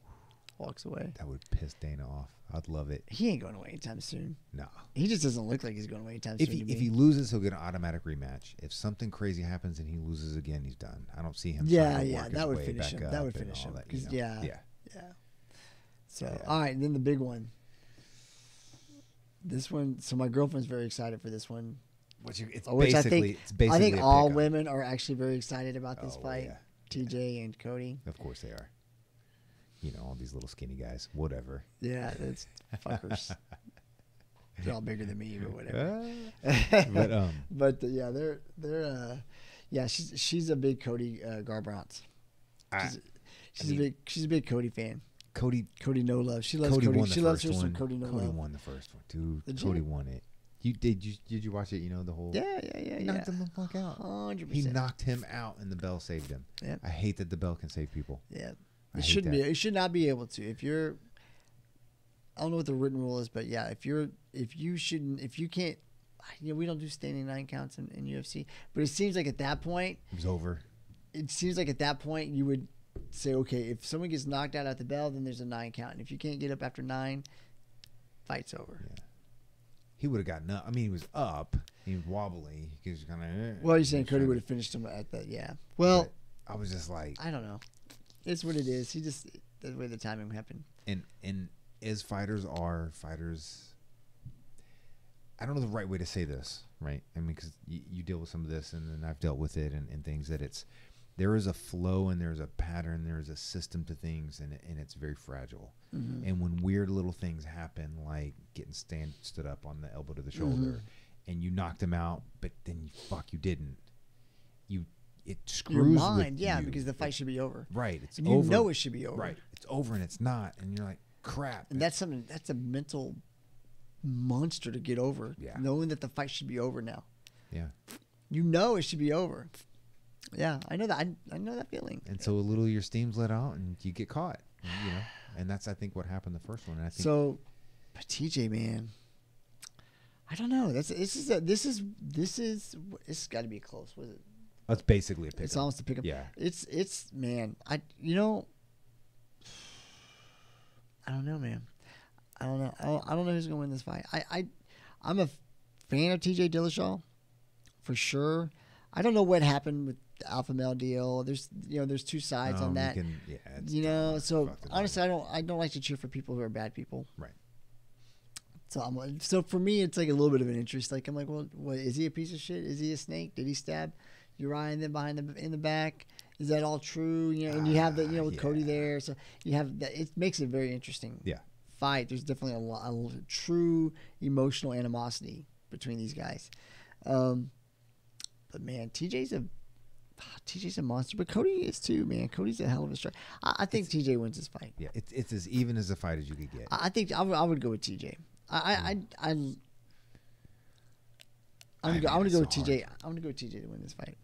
A: walks away.
B: That would piss Dana off. I'd love it.
A: He ain't going away anytime soon.
B: No.
A: He just doesn't look like he's going away anytime soon.
B: If he loses, he'll get an automatic rematch. If something crazy happens and he loses again, he's done. I don't see him.
A: That would finish him. That would finish him. Yeah. So, all right, and then the big one. This one. So my girlfriend's very excited for this one.
B: I
A: think all women are actually very excited about this fight.
B: Yeah.
A: TJ and Cody.
B: Of course they are. You know, all these little skinny guys. Whatever.
A: Yeah, it's fuckers. They're all bigger than me, but whatever. She's a big Cody Garbrandt. She's a big Cody fan.
B: Cody
A: no love. She loves Cody. She loves her some Cody no love.
B: Cody won the first one, dude. Cody won it. Did you watch it? You know the whole.
A: Yeah.
B: He knocked him the fuck out.
A: 100%.
B: He knocked him out, and the bell saved him.
A: Yep.
B: I hate that the bell can save people.
A: Yeah, it shouldn't be. It should not be able to. If you're, I don't know what the written rule is, but yeah, if you can't, we don't do standing 9 counts in UFC, but it seems like at that point
B: it was over.
A: It seems like at that point you would say, okay, if someone gets knocked out at the bell, then there's a 9 count, and if you can't get up after 9, fight's over.
B: Yeah. He would have gotten up. I mean, he was up. He was wobbly. He was kind of.
A: Well, you're saying Cody would have finished him at that? Yeah. Well,
B: but I was just like,
A: I don't know. It's what it is. He just the way the timing happened.
B: And as fighters are fighters. I don't know the right way to say this, right? I mean, because you deal with some of this, and then I've dealt with it, and things that there is a flow and there's a pattern, there's a system to things, and it's very fragile. Mm-hmm. And when weird little things happen, like getting stood up on the elbow to the shoulder, and you knocked him out, but then you didn't. It screws
A: your mind,
B: with
A: yeah,
B: you.
A: Because the fight should be over.
B: Right, it's
A: and
B: over.
A: You know it should be over.
B: Right, it's over and it's not, and you're like, crap.
A: And that's a mental monster to get over.
B: Yeah,
A: knowing that the fight should be over now.
B: Yeah,
A: you know it should be over. Yeah, I know that. I know that feeling.
B: And so a little of your steam's let out, and you get caught. You know, and that's I think what happened the first one. And I think
A: so. But TJ, man, I don't know. This is got to be close. Was it?
B: That's basically a pick.
A: It's almost a pick up.
B: Yeah.
A: It's man. I don't know, man. I don't know. I don't know who's gonna win this fight. I'm a fan of TJ Dillashaw, for sure. I don't know what happened with the alpha male deal. There's 2 sides on that. So honestly, I don't like to cheer for people who are bad people.
B: Right.
A: So for me, it's like a little bit of an interest. Like I'm like, well, what is he a piece of shit? Is he a snake? Did he stab Uriah and then in the back? Is that all true? And you have with Cody there, so you have that. It makes it very interesting.
B: Yeah. Fight.
A: There's definitely a true emotional animosity between these guys. But man, TJ's a monster, but Cody is too, man. Cody's a hell of a striker. I think TJ wins this fight.
B: Yeah, it's as even as a fight as you could get.
A: I think I would go with TJ. I'm gonna go with TJ. I'm gonna go with TJ to win this fight.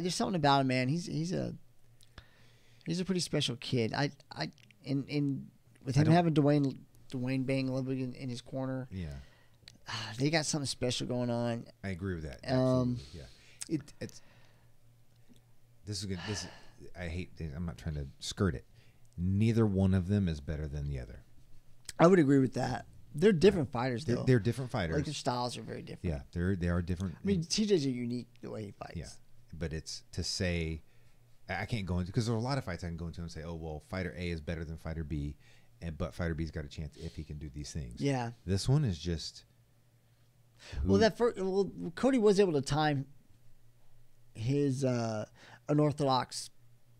A: There's something about him, man. He's a pretty special kid. With him having Dwayne Bang Ludwig in his corner.
B: Yeah.
A: They got something special going on.
B: I agree with that. Absolutely. Yeah. This is good. I hate this. I'm not trying to skirt it. Neither one of them is better than the other.
A: I would agree with that. They're different fighters, though.
B: They're different fighters.
A: Like their styles are very different.
B: Yeah, they are different.
A: I mean, TJ's a unique the way he fights.
B: Yeah, but it's to say, I can't go into because there are a lot of fights I can go into and say, oh well, fighter A is better than fighter B, but fighter B's got a chance if he can do these things.
A: Yeah. This
B: one is just.
A: Cody was able to time his unorthodox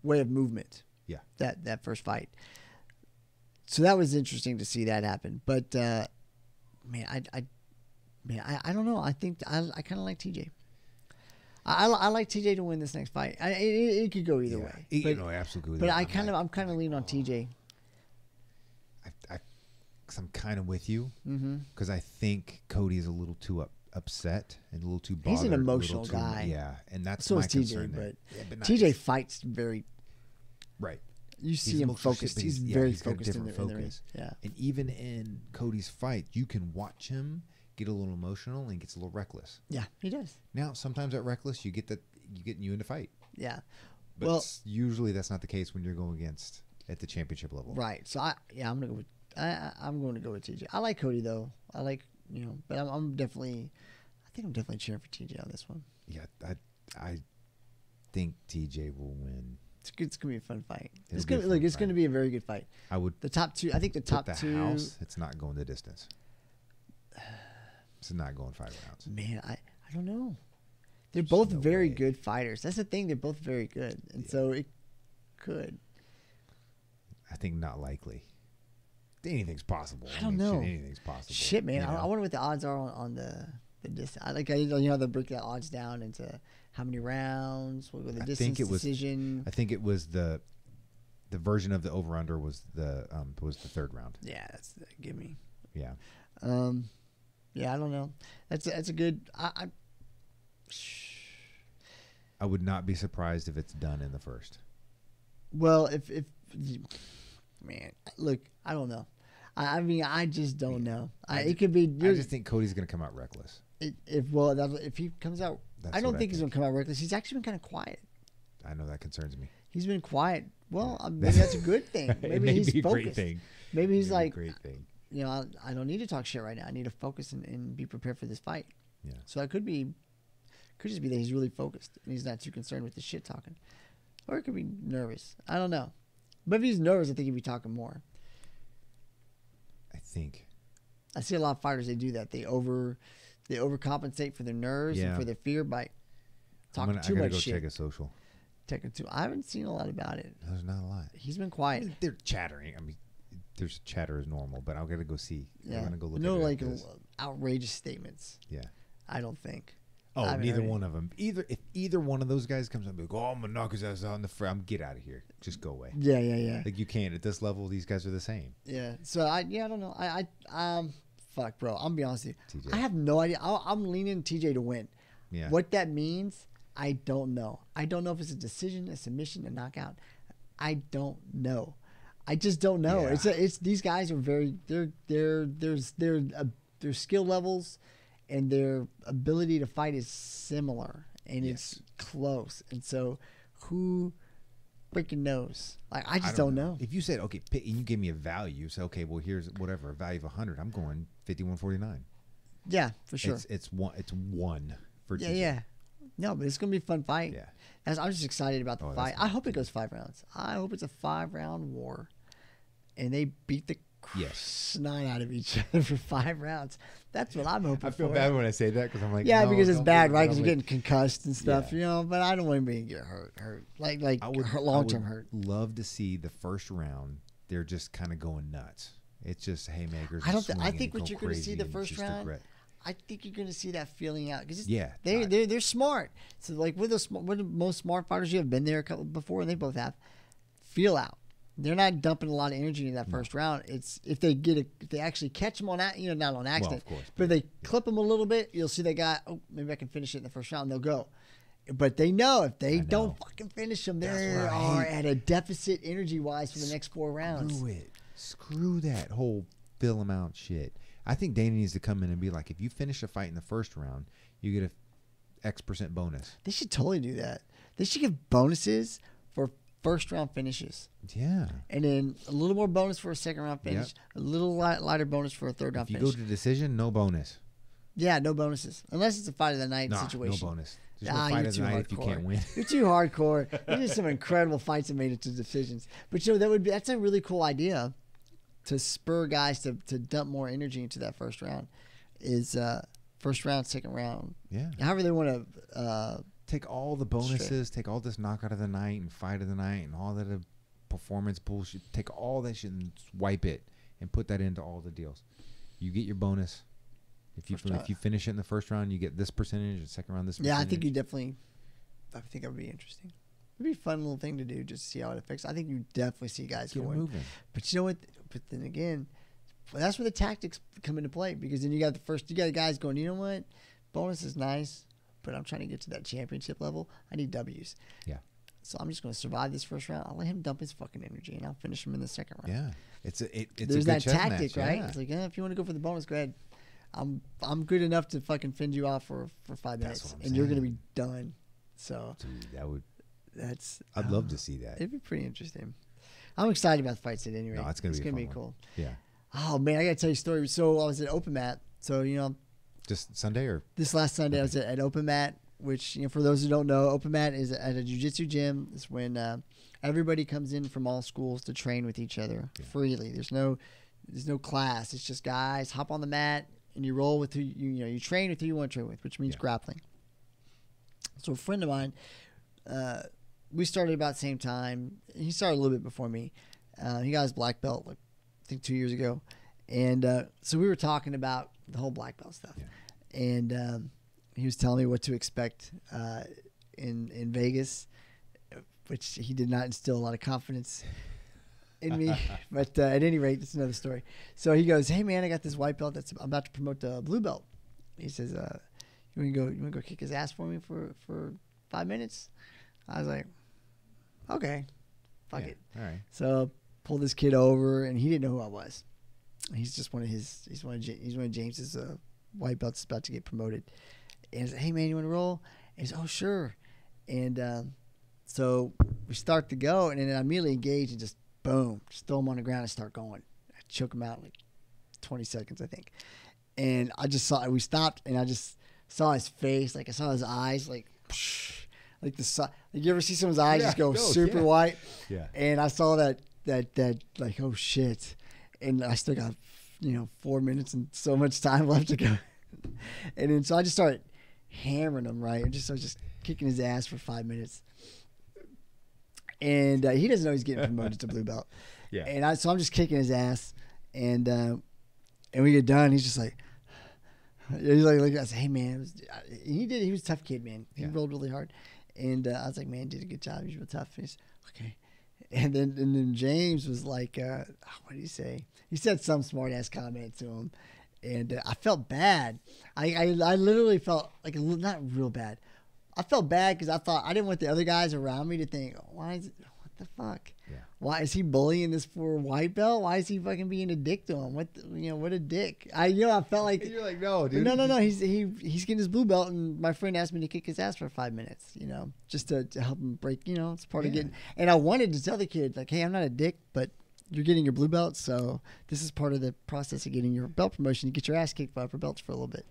A: way of movement.
B: Yeah.
A: That first fight. So that was interesting to see that happen. But I don't know. I think I kind of like TJ. I like TJ to win this next fight. It could go either way.
B: Absolutely.
A: But I'm kind of leaning on TJ.
B: Because I'm kind of with you. Because I think Cody is a little too upset and a little too bothered.
A: He's an emotional guy.
B: Yeah, and that's
A: so
B: my
A: is
B: concern
A: TJ. But TJ fights very.
B: Right.
A: You see him focused. He's very focused in the ring. Yeah.
B: And even in Cody's fight, you can watch him get a little emotional and gets a little reckless.
A: Yeah, he does.
B: Now, sometimes that reckless, you get you into fight.
A: Yeah.
B: But usually that's not the case when you're going against at the championship level.
A: Right. So I'm gonna go with I'm going to go with TJ. I like Cody though. I like but I'm definitely cheering for TJ on this one.
B: Yeah, I think TJ will win.
A: It's gonna be a fun fight. It's gonna be a very good fight.
B: I would
A: the top two. I think the top two.
B: House, it's not going the distance. It's not going 5 rounds.
A: Man, I don't know. They're both very good fighters. That's the thing. They're both very good, and so it could.
B: I think not likely. Anything's possible.
A: I don't know.
B: Shit, anything's possible.
A: Shit, man. I wonder what the odds are on the distance. They break the odds down into how many rounds, what the distance decision.
B: I think it was the version of the over under was the third round.
A: Yeah, give me.
B: Yeah.
A: Yeah, I don't know. That's a good.
B: I would not be surprised if it's done in the first.
A: Well, if man, look, I don't know. I mean, I just don't know. It could be.
B: I just think Cody's going to come out reckless.
A: If he comes out, I don't think he's going to come out reckless. He's actually been kind of quiet.
B: I know that concerns me.
A: He's been quiet. Well, maybe that's a good thing. Maybe he's focused. Great thing. Maybe he's like, great thing. I don't need to talk shit right now. I need to focus and be prepared for this fight.
B: Yeah.
A: So that could just be that he's really focused and he's not too concerned with the shit talking, or it could be nervous. I don't know. But if he's nervous, I think he'd be talking more. I see a lot of fighters. They do that. They overcompensate for their nerves and for their fear by talking too much shit.
B: I gotta go check his social.
A: I haven't seen a lot about it.
B: There's not a lot.
A: He's been quiet.
B: I mean, they're chattering. I mean, there's chatter is normal, but I'm gonna go see.
A: Yeah.
B: I'm gonna go look.
A: No, like outrageous statements.
B: Yeah.
A: I don't think.
B: Oh, neither one of them. If either one of those guys comes up and go, "Oh, I'm gonna knock his ass out in the front," get out of here. Just go away.
A: Yeah.
B: Like you can't at this level. These guys are the same.
A: Yeah. So I don't know. Fuck, bro. I'm gonna be honest with you.
B: TJ.
A: I have no idea. I'm leaning TJ to win.
B: Yeah.
A: What that means, I don't know. I don't know if it's a decision, a submission, a knockout. I don't know. I just don't know. Yeah. It's these guys are very their skill levels and their ability to fight is similar and it's close. And so who freaking knows? Like I just don't know.
B: If you said okay, and you gave me a value, you say okay, well here's whatever a value of 100. I'm going 51.49.
A: Yeah, for sure.
B: It's one for TJ.
A: Yeah. No, but it's gonna be a fun fight.
B: Yeah.
A: I'm just excited about the fight. I hope it goes 5 rounds. I hope it's a 5-round war, and they beat the snot out of each other for 5 rounds. That's what I'm hoping for.
B: I feel bad when I say that because I'm like,
A: no, because it's bad, right? Because you're getting concussed and stuff, But I don't want anybody to get hurt, like long-term hurt.
B: Love to see the first round. They're just kind of going nuts. It's just haymakers.
A: I think what you're going to see the first round. I think you're going to see that feeling out because they're smart. So like with the most smart fighters you have been there a couple before, and they both have feel out. They're not dumping a lot of energy in that first round. It's if they actually catch them on that, not on accident,
B: well, of course,
A: but if they clip them a little bit, you'll see that guy. Oh, maybe I can finish it in the first round. And they'll go, but they know if they don't fucking finish them, they are at a deficit energy wise for the next 4 rounds.
B: Screw that whole fill them out shit. I think Dana needs to come in and be like, if you finish a fight in the first round, you get a X% bonus.
A: They should totally do that. They should give bonuses for first round finishes.
B: Yeah.
A: And then a little more bonus for a second round finish. A little lighter bonus for a third round finish.
B: If you go to decision, no bonus.
A: Yeah, no bonuses. Unless it's a fight of the night situation.
B: No bonus. There's no fight of the night if you can't win.
A: You're too hardcore. There's some incredible fights that made it to decisions. But that's a really cool idea to spur guys to dump more energy into that first round. Is first round, second round.
B: Yeah.
A: However they want to
B: take all the bonuses, take all this knockout of the night and fight of the night and all that performance bullshit. Take all that shit and wipe it and put that into all the deals. You get your bonus. If you finish it in the first round, you get this percentage. The second round, this percentage.
A: Yeah, I think that would be interesting. It'd be a fun little thing to do just to see how it affects. I think you definitely see guys going.
B: Moving.
A: But you know what? But then again, that's where the tactics come into play because then you got the guys going, you know what? Bonus is nice, but I'm trying to get to that championship level. I need W's.
B: Yeah.
A: So I'm just going to survive this first round. I'll let him dump his fucking energy, and I'll finish him in the second round.
B: Yeah. It's
A: There's
B: a
A: that
B: good
A: tactic,
B: match.
A: right?
B: Yeah.
A: It's like, if you want to go for the bonus, go ahead. I'm good enough to fucking fend you off for 5 minutes, and you're going to be done. So
B: dude, I'd love to see that.
A: It'd be pretty interesting. I'm excited about the fights at any rate.
B: No, it's gonna be
A: cool.
B: Yeah.
A: Oh man, I gotta tell you a story. So I was at Open Mat. So
B: just Sunday or
A: this last Sunday, I was at Open Mat, which for those who don't know, Open Mat is at a jiu-jitsu gym. It's when everybody comes in from all schools to train with each other freely. There's no class. It's just guys hop on the mat and you roll with who you train with who you want to train with, which means grappling. So a friend of mine, we started about the same time. He started a little bit before me. He got his black belt, like, I think 2 years ago. And so we were talking about the whole black belt stuff. Yeah. And he was telling me what to expect in Vegas, which he did not instill a lot of confidence in me. But at any rate, it's another story. So he goes, "Hey, man, I got this white belt. I'm about to promote the blue belt." He says, you want to go kick his ass for me for 5 minutes? I was like, okay, fuck it.
B: All right.
A: So pulled this kid over, and he didn't know who I was. He's one of James's white belts about to get promoted. And I said, "Hey man, you want to roll?" And he's, "Oh sure." And so we start to go, and then I immediately engage and just boom, just throw him on the ground and start going. I choke him out in like 20 seconds, I think. And we stopped, and I just saw his face, like I saw his eyes, like you ever see someone's eyes just go super white? Yeah. And I saw that like, oh shit. And I still got 4 minutes and so much time left to go. And then so I just started hammering him, right? I was just kicking his ass for 5 minutes. And he doesn't know he's getting promoted to blue belt. Yeah. And so I'm just kicking his ass, and we get done. He's just like, I said, "Hey man," he was a tough kid, man. He rolled really hard, and I was like, "Man, did a good job. He's real tough." He's okay. And then James was like, what did he say? He said some smart ass comment to him, and I felt bad. I literally felt like not real bad. I felt bad because I thought I didn't want the other guys around me to think, what the fuck? Yeah. Why is he bullying this poor white belt? Why is he fucking being a dick to him? What a dick. I felt like
B: you're like, no, dude.
A: No. He's getting his blue belt, and my friend asked me to kick his ass for 5 minutes, just to help him break. It's part of getting. And I wanted to tell the kid, like, hey, I'm not a dick, but you're getting your blue belt, so this is part of the process of getting your belt promotion. You get your ass kicked by upper belts for a little bit,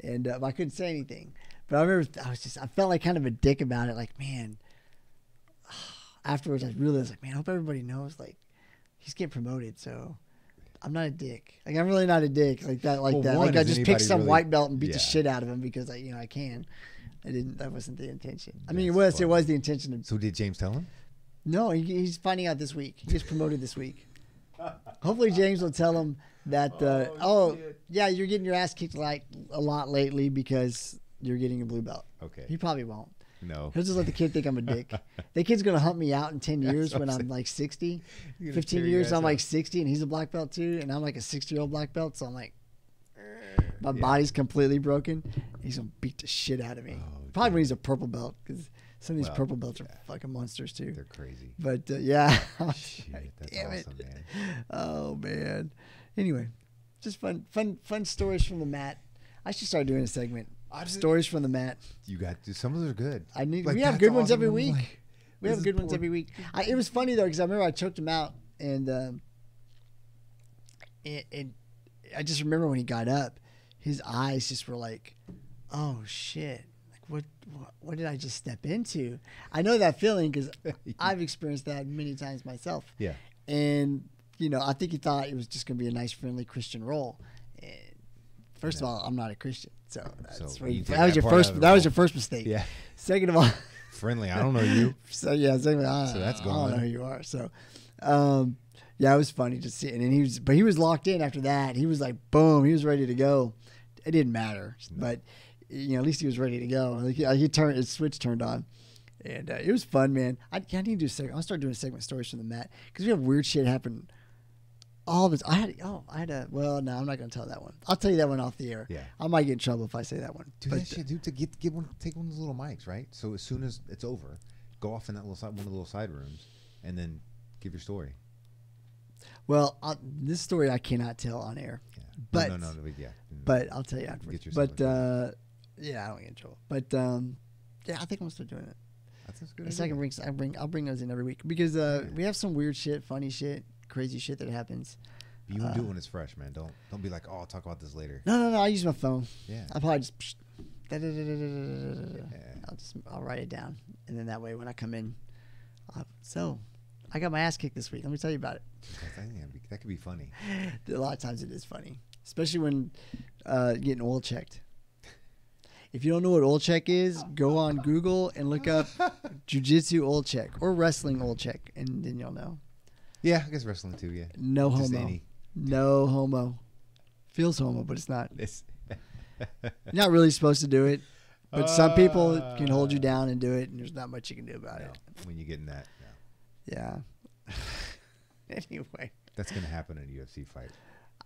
A: and I couldn't say anything. But I remember I felt like kind of a dick about it. Like, man, afterwards I realized, like, man, I hope everybody knows, like, he's getting promoted, so I'm not a dick. Like, I'm really not a dick like that. Like I just picked some white belt and beat the shit out of him because I can. That wasn't the intention. I mean, it was the intention.
B: So did James tell him?
A: No, he's finding out this week. He gets promoted this week. Hopefully James will tell him that, you're getting your ass kicked like a lot lately because you're getting a blue belt. Okay. He probably won't.
B: No.
A: He'll just let the kid think I'm a dick. The kid's going to hunt me out in 10 years when I'm like 60. 15 years, I'm like 60, and he's a black belt too, and I'm like a 60-year-old black belt, so I'm like, my body's completely broken. He's going to beat the shit out of me. Probably when he's a purple belt, because some of these purple belts are fucking monsters too.
B: They're crazy.
A: But
B: Shit, that's awesome, man.
A: Oh, man. Anyway, just fun stories from the mat. I should start doing a segment. Stories from the mat.
B: You got to. Some of those are good.
A: We have good ones every week. We have good ones every week. It was funny though because I remember I choked him out, and I just remember when he got up, his eyes just were like, "Oh shit! Like what did I just step into?" I know that feeling because I've experienced that many times myself. Yeah. And I think he thought it was just gonna be a nice, friendly Christian roll. And first of all, I'm not a Christian. So that was your first mistake. Yeah. Second of all,
B: friendly. I don't know you.
A: So yeah. Secondly,
B: so that's going.
A: I don't know who you are. So, it was funny to see. And then he was locked in after that. He was like, boom. He was ready to go. It didn't matter, but at least he was ready to go. Like his switch turned on, and it was fun, man. I need to do a segment. I'll start doing segment stories from the mat because we have weird shit happen. All this. Well, no, I'm not going to tell that one. I'll tell you that one off the air. Yeah. I might get in trouble if I say that one.
B: Do that shit, dude. Take one of those little mics, right? So as soon as it's over, go off in that one of the little side rooms, and then give your story.
A: Well, this story I cannot tell on air. Yeah. But
B: no,
A: but I'll tell you afterwards. But I don't get in trouble. But I think I'm gonna start doing it.
B: That's a good
A: idea. I'll bring those in every week because we have some weird shit, funny shit, crazy shit that happens.
B: You can do it when it's fresh, man. Don't be like, oh, I'll talk about this later.
A: No. I use my phone.
B: Yeah.
A: I'll probably just I'll write it down, and then that way when I come in, so I got my ass kicked this week. Let me tell you about it.
B: That could be funny.
A: A lot of times it is funny, especially when getting oil checked. If you don't know what oil check is, go on Google and look up jiu-jitsu oil check or wrestling oil check, and then you'll know.
B: Yeah, I guess wrestling too. Yeah.
A: No homo. No homo. Feels homo, but it's not. You're not really supposed to do it, but some people can hold you down and do it, and there's not much you can do about it.
B: When you get in that. No.
A: Yeah. Anyway.
B: That's going to happen in a UFC fight.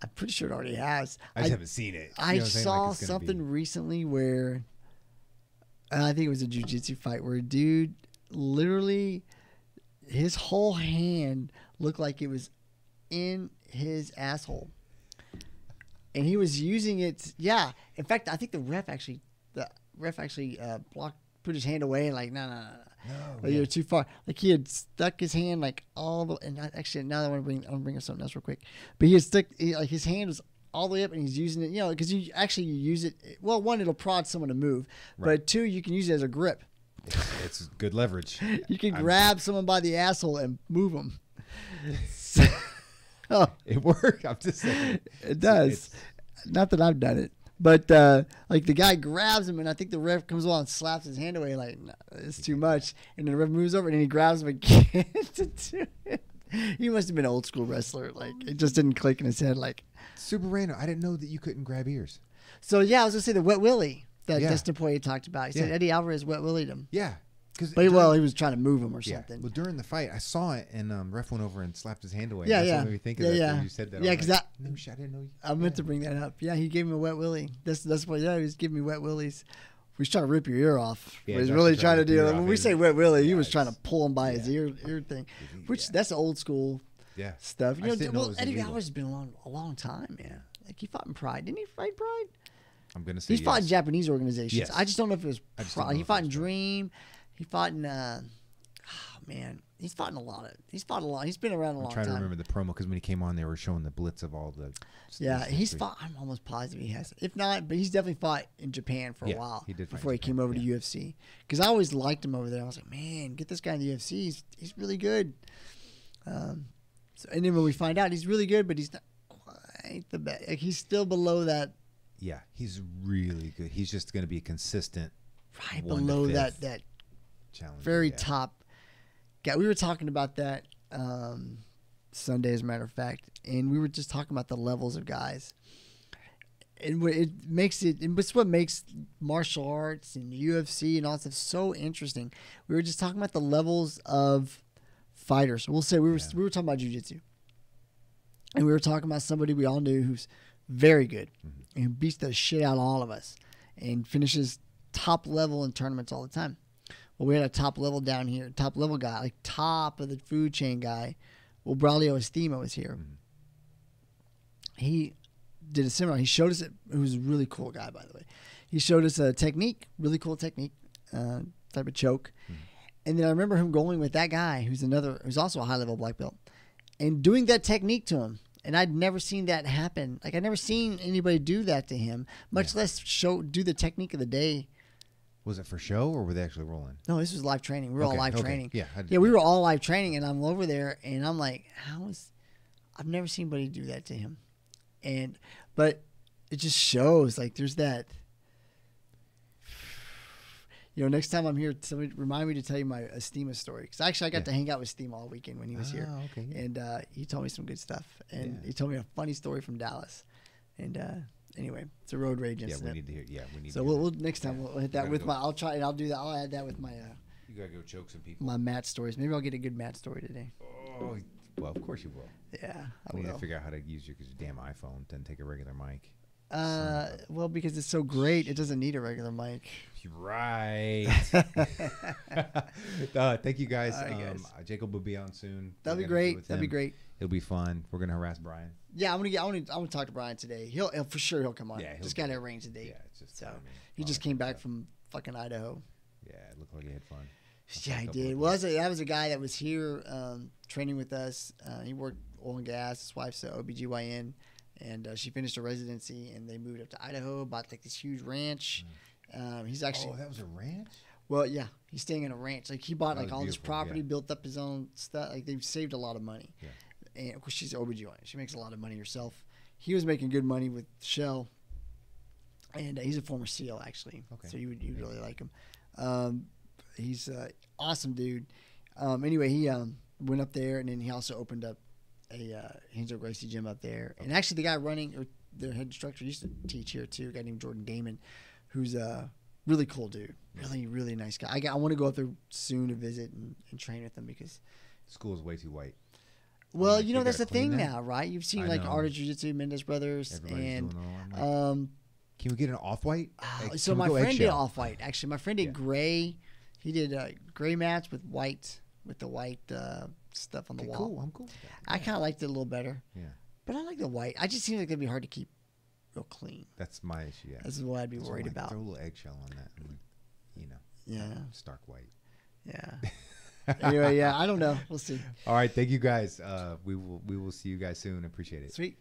A: I'm pretty sure it already has.
B: I just haven't seen it.
A: I saw something recently where, I think it was a jiu-jitsu fight, where a dude literally, his whole hand looked like it was in his asshole. And he was using it. Yeah. In fact, I think the ref actually put his hand away and like, no. Like, you're too far. Like he had stuck his hand like all the. And actually, now I want to bring up something else real quick. But he had stuck like his hand was all the way up, and he's using it. Because you use it. Well, one, it'll prod someone to move, but two, you can use it as a grip.
B: It's good leverage.
A: You can grab someone by the asshole and move them.
B: It worked. I'm just saying.
A: It does. Not that I've done it. But, like, the guy grabs him, and I think the ref comes along and slaps his hand away, like, no, it's too much. And then the ref moves over, and he grabs him again to do it. He must have been an old-school wrestler. Like, it just didn't click in his head. Like,
B: super random. I didn't know that you couldn't grab ears.
A: So, yeah, I was going to say the wet willy that Dustin Poirier talked about. He said Eddie Alvarez wet willied him.
B: Yeah.
A: But, he was trying to move him or something.
B: Well, during the fight, I saw it, and ref went over and slapped his hand away.
A: Yeah,
B: That's what made me think of that.
A: Yeah.
B: You said that.
A: Yeah, because
B: like, no shit, I didn't know.
A: I meant to bring that up. Yeah, he gave him a wet willy. That's what. Yeah, he was giving me wet willies. He was trying to rip your ear off. Yeah, he was really trying to do it. When we say wet willy, he was trying to pull him by his ear thing, which that's old school stuff. Eddie Alvarez has been a long time, man. Like he fought in Pride. Didn't he fight Pride?
B: I'm gonna say
A: he fought in Japanese organizations.
B: Yes.
A: I just don't know if it was Pride. He fought in Dream. He fought in he's fought in a lot. He's been around a long time.
B: I'm trying to remember the promo because when he came on, they were showing the blitz of all the.
A: Yeah, he's fought. I'm almost positive he has. If not, but he's definitely fought in Japan for a while.
B: He did
A: before he came over to UFC. Because I always liked him over there. I was like, man, get this guy in the UFC. He's really good. And then when we find out he's really good, but he's not quite the best. Like, he's still below that.
B: Yeah, he's really good. He's just going to be a consistent.
A: Right below that
B: challenge.
A: Very top. Yeah, we were talking about that Sunday, as a matter of fact, and we were just talking about the levels of guys. And it's what makes martial arts and UFC and all that stuff so interesting. We were just talking about the levels of fighters. We'll say we were talking about jiu-jitsu, and we were talking about somebody we all knew who's very good and beats the shit out of all of us and finishes top level in tournaments all the time. Well, we had a top level down here, top level guy, like top of the food chain guy. Well, Braulio Estima was here. He did a seminar. He showed us it was a really cool guy, by the way. He showed us a technique, really cool technique, type of choke. And then I remember him going with that guy who's also a high level black belt and doing that technique to him. And I'd never seen that happen. Like, I'd never seen anybody do that to him, much less do the technique of the day.
B: Was it for show or were they actually rolling?
A: No, this was live training. We were all live training.
B: Yeah,
A: we were all live training, and I'm over there, and I'm like, I've never seen anybody do that to him. But it just shows, like, there's that. Next time I'm here, somebody remind me to tell you my Estima story. Because actually, I got to hang out with Estima all weekend when he was here.
B: Okay.
A: And he told me some good stuff. And he told me a funny story from Dallas. And anyway, it's a road rage incident.
B: We need to hear. Yeah, we need.
A: So we'll next time we'll hit that with my. I'll try and I'll do that. I'll add that with my.
B: You gotta go choke some people.
A: My Matt stories. Maybe I'll get a good Matt story today.
B: Oh, well, of course you will.
A: Yeah,
B: we need to figure out how to use your damn iPhone. Then take a regular mic.
A: Well, because it's so great, it doesn't need a regular mic.
B: Right. Thank you guys. Jacob will be on soon.
A: That'd be great. That'd be great.
B: It'll be fun. We're gonna harass Brian.
A: Yeah, I'm gonna talk to Brian today. He'll for sure he'll come on.
B: Yeah,
A: just gotta arrange the date.
B: Yeah, it's just
A: he just came back from fucking Idaho.
B: Yeah, it looked like he had fun.
A: Yeah, he did. Well, that was a guy that was here training with us. He worked oil and gas. His wife's an OBGYN, and she finished her residency, and they moved up to Idaho, bought like this huge ranch. He's actually...
B: Oh, that was a ranch?
A: Well, yeah. He's staying in a ranch. Like, he bought like all this property,
B: yeah.
A: built up his own stuff. Like, they've saved a lot of money.
B: Yeah.
A: And, of course, she's an OBGYN. She makes a lot of money herself. He was making good money with Shell, and he's a former SEAL, actually. Okay. So you'd really like him. He's an awesome dude. Anyway, he went up there, and then he also opened up a Hansel Gracie gym up there. And actually, the guy running, or their head instructor, used to teach here too, a guy named Jordan Damon, who's a really cool dude. Really, really nice guy. I want to go up there soon to visit and train with him because...
B: School is way too white.
A: Well, you know, that's the thing now, right? You've seen like Art of Jiu-Jitsu, Mendez Brothers,
B: Everybody's
A: and...
B: Can we get an off-white?
A: So my friend did off-white. Actually, my friend did gray. He did a gray match with white, with the white stuff on the wall.
B: Cool. I'm cool with that.
A: I kind of liked it a little better.
B: Yeah.
A: But I like the white. I just seems like it'd be hard to keep real clean.
B: That's my issue, yeah.
A: This is what I'd be worried about.
B: Throw a little eggshell on that. And, you know.
A: Yeah.
B: Stark white.
A: Yeah. Anyway, yeah, I don't know. We'll see.
B: All right. Thank you, guys. We will see you guys soon. Appreciate it.
A: Sweet.